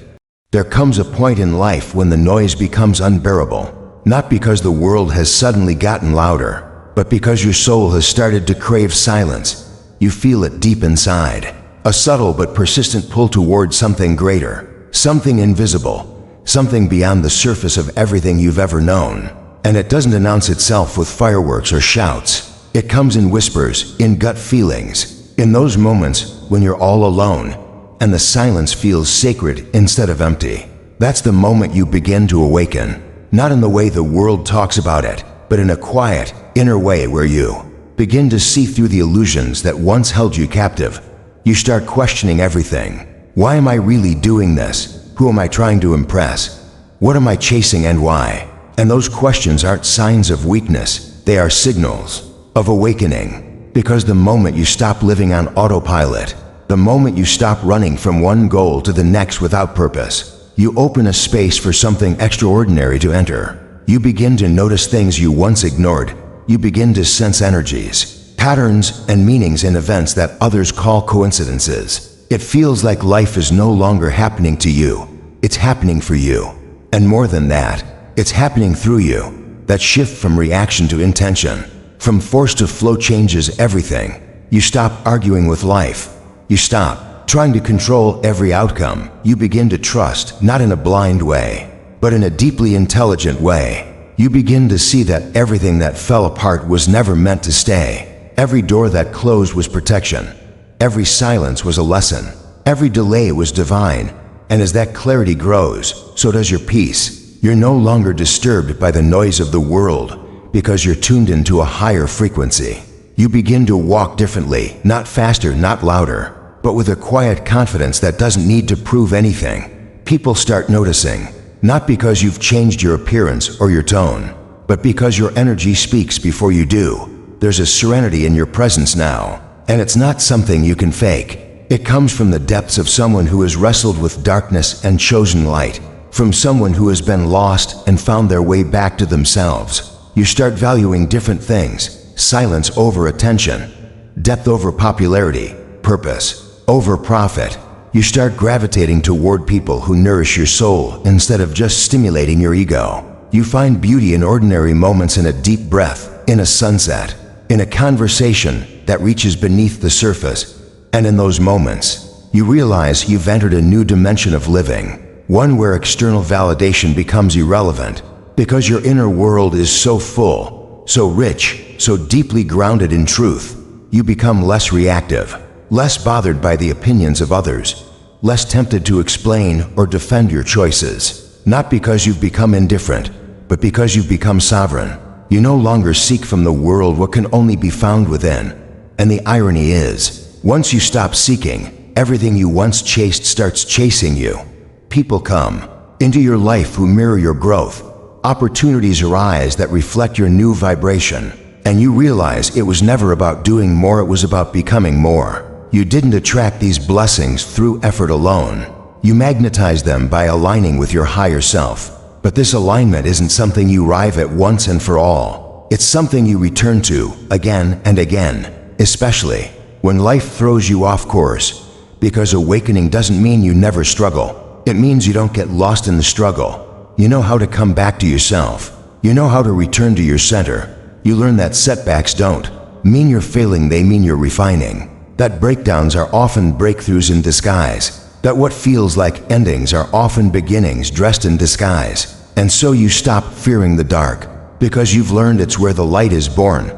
There comes a point in life when the noise becomes unbearable, not because the world has suddenly gotten louder, but because your soul has started to crave silence. You feel it deep inside, a subtle but persistent pull toward something greater, something invisible, something beyond the surface of everything you've ever known. And it doesn't announce itself with fireworks or shouts. It comes in whispers, in gut feelings, in those moments when you're all alone, and the silence feels sacred instead of empty. That's the moment you begin to awaken, not in the way the world talks about it, but in a quiet, inner way where you begin to see through the illusions that once held you captive. You start questioning everything. Why am I really doing this? Who am I trying to impress? What am I chasing and why? And those questions aren't signs of weakness. They are signals of awakening. Because the moment you stop living on autopilot, the moment you stop running from one goal to the next without purpose, you open a space for something extraordinary to enter. You begin to notice things you once ignored. You begin to sense energies, patterns, and meanings in events that others call coincidences. It feels like life is no longer happening to you. It's happening for you. And more than that, it's happening through you. That shift from reaction to intention, from force to flow changes everything. You stop arguing with life. You stop trying to control every outcome. You begin to trust, not in a blind way, but in a deeply intelligent way. You begin to see that everything that fell apart was never meant to stay. Every door that closed was protection. Every silence was a lesson. Every delay was divine. And as that clarity grows, so does your peace. You're no longer disturbed by the noise of the world because you're tuned into a higher frequency. You begin to walk differently, not faster, not louder, but with a quiet confidence that doesn't need to prove anything. People start noticing, not because you've changed your appearance or your tone, but because your energy speaks before you do. There's a serenity in your presence now, and it's not something you can fake. It comes from the depths of someone who has wrestled with darkness and chosen light, from someone who has been lost and found their way back to themselves. You start valuing different things: silence over attention, depth over popularity, purpose over profit. You start gravitating toward people who nourish your soul instead of just stimulating your ego. You find beauty in ordinary moments, in a deep breath, in a sunset, in a conversation that reaches beneath the surface. And in those moments, you realize you've entered a new dimension of living, one where external validation becomes irrelevant, because your inner world is so full, so rich, so deeply grounded in truth. You become less reactive, less bothered by the opinions of others, less tempted to explain or defend your choices, not because you've become indifferent, but because you've become sovereign. You no longer seek from the world what can only be found within. And the irony is, once you stop seeking, everything you once chased starts chasing you. People come into your life who mirror your growth. Opportunities arise that reflect your new vibration. And you realize it was never about doing more, it was about becoming more. You didn't attract these blessings through effort alone. You magnetized them by aligning with your higher self. But this alignment isn't something you arrive at once and for all. It's something you return to again and again, especially when life throws you off course. Because awakening doesn't mean you never struggle. It means you don't get lost in the struggle. You know how to come back to yourself. You know how to return to your center. You learn that setbacks don't mean you're failing, they mean you're refining. That breakdowns are often breakthroughs in disguise. That what feels like endings are often beginnings dressed in disguise. And so you stop fearing the dark, because you've learned it's where the light is born.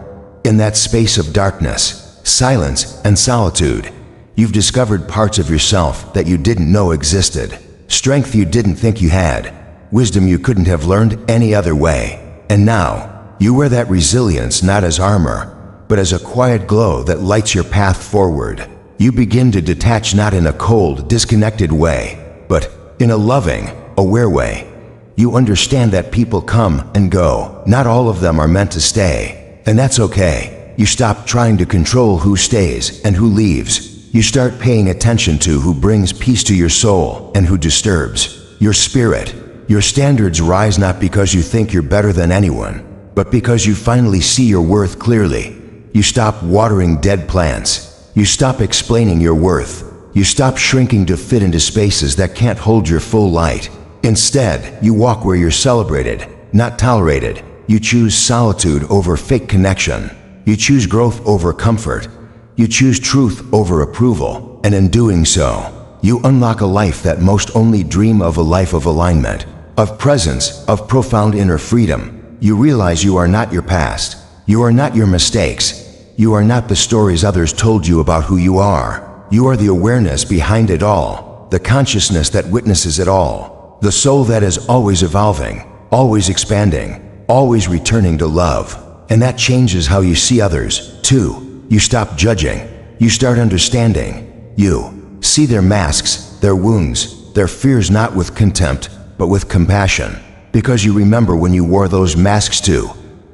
In that space of darkness, silence, and solitude, you've discovered parts of yourself that you didn't know existed, strength you didn't think you had, wisdom you couldn't have learned any other way. And now, you wear that resilience not as armor, but as a quiet glow that lights your path forward. You begin to detach, not in a cold, disconnected way, but in a loving, aware way. You understand that people come and go. Not all of them are meant to stay, and that's okay. You stop trying to control who stays and who leaves. You start paying attention to who brings peace to your soul and who disturbs your spirit. Your standards rise not because you think you're better than anyone, but because you finally see your worth clearly. You stop watering dead plants. You stop explaining your worth. You stop shrinking to fit into spaces that can't hold your full light. Instead, you walk where you're celebrated, not tolerated. You choose solitude over fake connection. You choose growth over comfort. You choose truth over approval. And in doing so, you unlock a life that most only dream of, a life of alignment, of presence, of profound inner freedom. You realize you are not your past. You are not your mistakes. You are not the stories others told you about who you are. You are the awareness behind it all, the consciousness that witnesses it all, the soul that is always evolving, always expanding, always returning to love. And that changes how you see others, too. You stop judging. You start understanding. You see their masks, their wounds, their fears, not with contempt, but with compassion. Because you remember when you wore those masks too.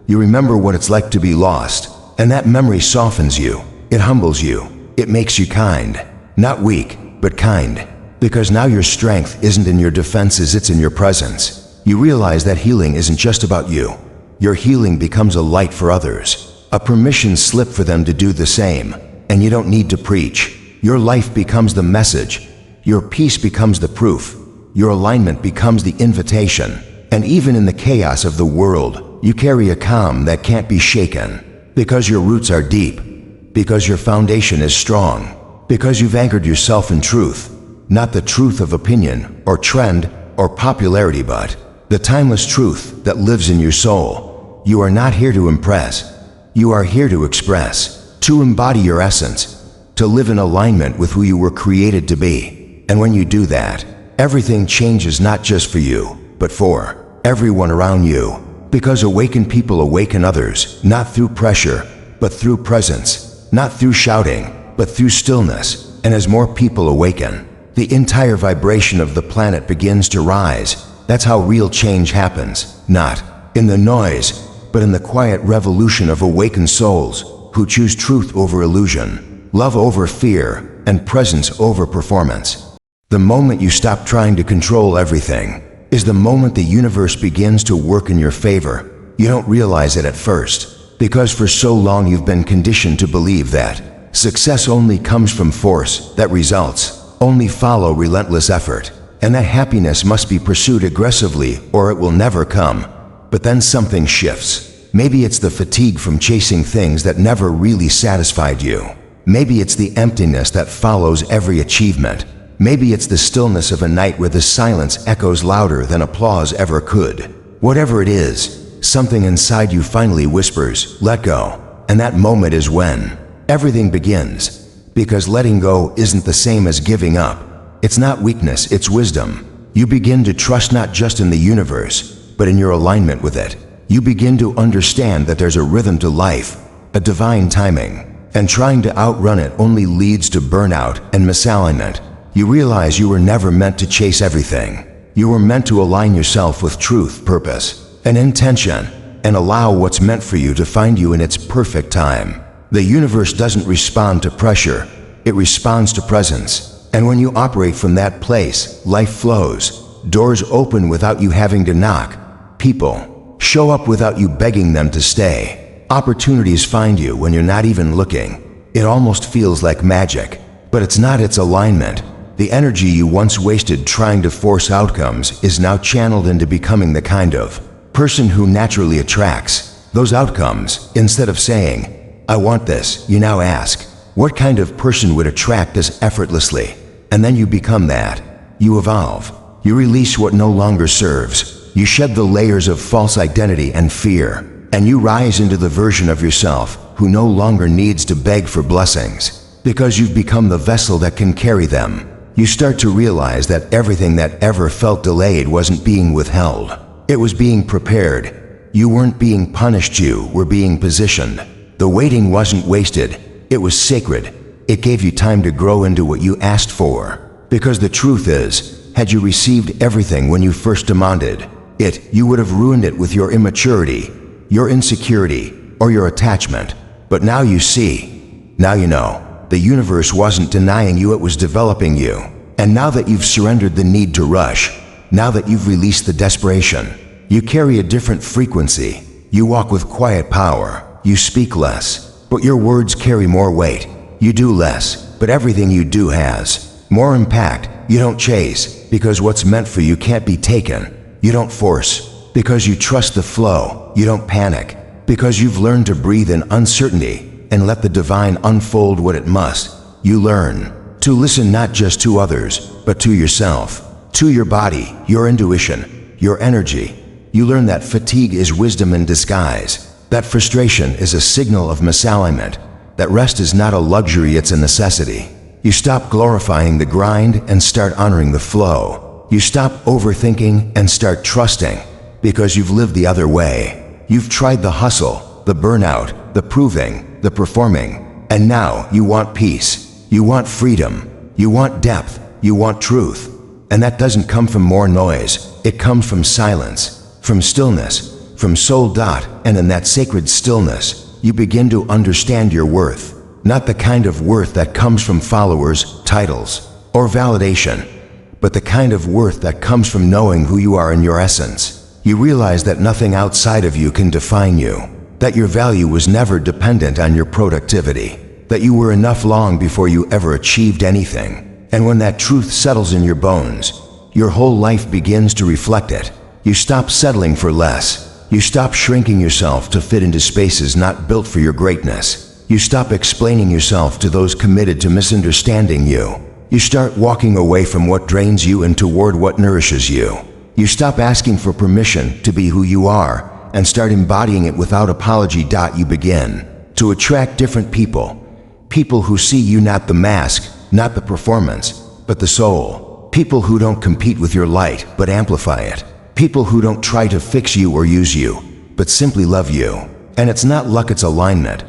You remember what it's like to be lost. And that memory softens you. It humbles you. It makes you kind. Not weak, but kind. Because now your strength isn't in your defenses, it's in your presence. You realize that healing isn't just about you. Your healing becomes a light for others, a permission slip for them to do the same. And you don't need to preach. Your life becomes the message. Your peace becomes the proof. Your alignment becomes the invitation. And even in the chaos of the world, you carry a calm that can't be shaken. Because your roots are deep, because your foundation is strong, because you've anchored yourself in truth, not the truth of opinion or trend or popularity, but the timeless truth that lives in your soul. You are not here to impress. You are here to express. to embody your essence, to live in alignment with who you were created to be. And when you do that, everything changes, not just for you, but for everyone around you. Because awakened people awaken others, not through pressure, but through presence, not through shouting, but through stillness. And as more people awaken, the entire vibration of the planet begins to rise. That's how real change happens, not in the noise, but in the quiet revolution of awakened souls who choose truth over illusion, love over fear, and presence over performance. The moment you stop trying to control everything is the moment the universe begins to work in your favor. You don't realize it at first, because for so long you've been conditioned to believe that success only comes from force, that results only follow relentless effort, and that happiness must be pursued aggressively or it will never come. But then something shifts. Maybe it's the fatigue from chasing things that never really satisfied you. Maybe it's the emptiness that follows every achievement. Maybe it's the stillness of a night where the silence echoes louder than applause ever could. Whatever it is, something inside you finally whispers, "Let go." And that moment is when everything begins. Because letting go isn't the same as giving up. It's not weakness, it's wisdom. You begin to trust not just in the universe, but in your alignment with it. You begin to understand that there's a rhythm to life, a divine timing, and trying to outrun it only leads to burnout and misalignment. You realize you were never meant to chase everything. You were meant to align yourself with truth, purpose, and intention, and allow what's meant for you to find you in its perfect time. The universe doesn't respond to pressure, it responds to presence. And when you operate from that place, life flows. Doors open without you having to knock. People show up without you begging them to stay. Opportunities find you when you're not even looking. It almost feels like magic, but it's not. It's alignment. The energy you once wasted trying to force outcomes is now channeled into becoming the kind of person who naturally attracts those outcomes. Instead of saying, "I want this," you now ask, what kind of person would attract this effortlessly? And then you become that. You evolve. You release what no longer serves. You shed the layers of false identity and fear, and you rise into the version of yourself who no longer needs to beg for blessings, because you've become the vessel that can carry them. You start to realize that everything that ever felt delayed wasn't being withheld. It was being prepared. You weren't being punished, you were being positioned. The waiting wasn't wasted, it was sacred. It gave you time to grow into what you asked for. Because the truth is, had you received everything when you first demanded it, you would have ruined it with your immaturity, your insecurity, or your attachment. But now you see, now you know. The universe wasn't denying you, it was developing you. And now that you've surrendered the need to rush, now that you've released the desperation, you carry a different frequency. You walk with quiet power. You speak less, but your words carry more weight. You do less, but everything you do has more impact. You don't chase, because what's meant for you can't be taken. You don't force, because you trust the flow. You don't panic, because you've learned to breathe in uncertainty and let the divine unfold what it must. You learn to listen not just to others, but to yourself, to your body, your intuition, your energy. You learn that fatigue is wisdom in disguise, that frustration is a signal of misalignment, that rest is not a luxury, it's a necessity. You stop glorifying the grind and start honoring the flow. You stop overthinking and start trusting, because you've lived the other way. You've tried the hustle, the burnout, the proving, the performing, and now you want peace. You want freedom. You want depth. You want truth. And that doesn't come from more noise. It comes from silence, from stillness, from soul. And in that sacred stillness, you begin to understand your worth. Not the kind of worth that comes from followers, titles, or validation, but the kind of worth that comes from knowing who you are in your essence. You realize that nothing outside of you can define you, that your value was never dependent on your productivity, that you were enough long before you ever achieved anything. And when that truth settles in your bones, your whole life begins to reflect it. You stop settling for less. You stop shrinking yourself to fit into spaces not built for your greatness. You stop explaining yourself to those committed to misunderstanding you. You start walking away from what drains you and toward what nourishes you. You stop asking for permission to be who you are and start embodying it without apology. You begin to attract different people. People who see you not the mask, not the performance, but the soul. People who don't compete with your light, but amplify it. People who don't try to fix you or use you, but simply love you. And it's not luck, it's alignment.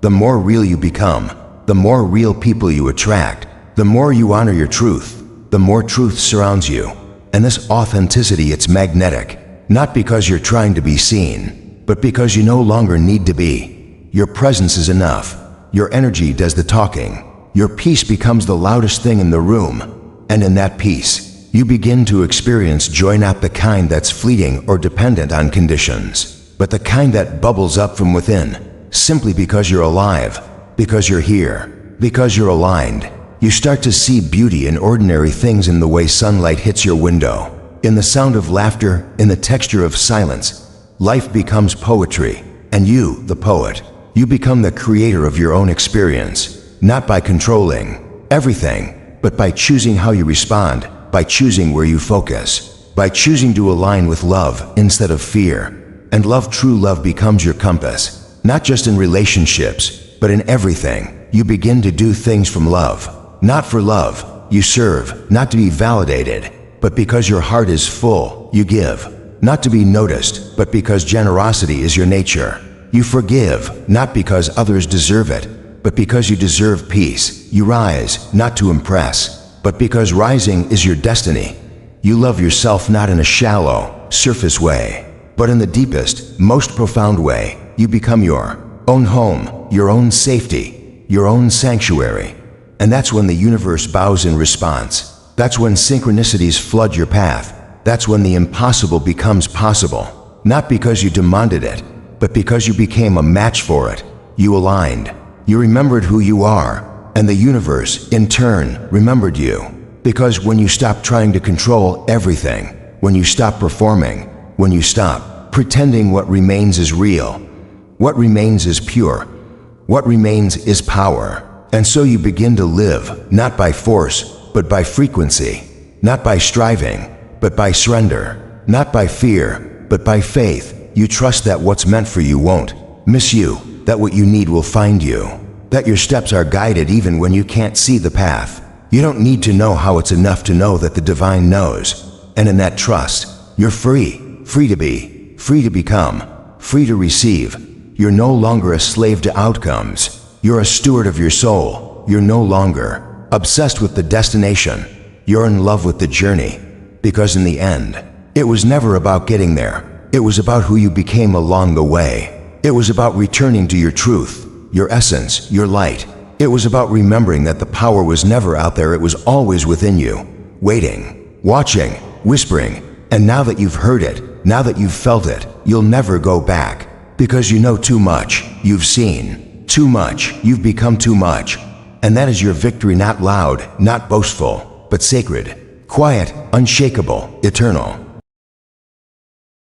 The more real you become, the more real people you attract. The more you honor your truth, the more truth surrounds you. And this authenticity, it's magnetic. Not because you're trying to be seen, but because you no longer need to be. Your presence is enough. Your energy does the talking. Your peace becomes the loudest thing in the room. And in that peace, you begin to experience joy, not the kind that's fleeting or dependent on conditions, but the kind that bubbles up from within, simply because you're alive, because you're here, because you're aligned. You start to see beauty in ordinary things, in the way sunlight hits your window, in the sound of laughter, in the texture of silence. Life becomes poetry, and you, the poet, you become the creator of your own experience, not by controlling everything, but by choosing how you respond, by choosing where you focus, by choosing to align with love instead of fear. And love, true love, becomes your compass, not just in relationships, but in everything. You begin to do things from love. Not for love, you serve, not to be validated, but because your heart is full, you give. Not to be noticed, but because generosity is your nature. You forgive, not because others deserve it, but because you deserve peace. You rise, not to impress, but because rising is your destiny. You love yourself not in a shallow, surface way, but in the deepest, most profound way. You become your own home, your own safety, your own sanctuary. And that's when the universe bows in response. That's when synchronicities flood your path. That's when the impossible becomes possible. Not because you demanded it, but because you became a match for it. You aligned. You remembered who you are, and the universe, in turn, remembered you. Because when you stop trying to control everything, when you stop performing, when you stop pretending, what remains is real. What remains is pure. What remains is power. And so you begin to live, not by force, but by frequency. Not by striving, but by surrender. Not by fear, but by faith. You trust that what's meant for you won't miss you, that what you need will find you, that your steps are guided even when you can't see the path. You don't need to know how, it's enough to know that the divine knows. And in that trust, you're free. Free to be, free to become, free to receive. You're no longer a slave to outcomes. You're a steward of your soul. You're no longer obsessed with the destination. You're in love with the journey. Because in the end, it was never about getting there. It was about who you became along the way. It was about returning to your truth, your essence, your light. It was about remembering that the power was never out there, it was always within you, waiting, watching, whispering. And now that you've heard it, now that you've felt it, you'll never go back. Because you know too much, you've seen too much, you've become too much. And that is your victory, not loud, not boastful, but sacred, quiet, unshakable, eternal.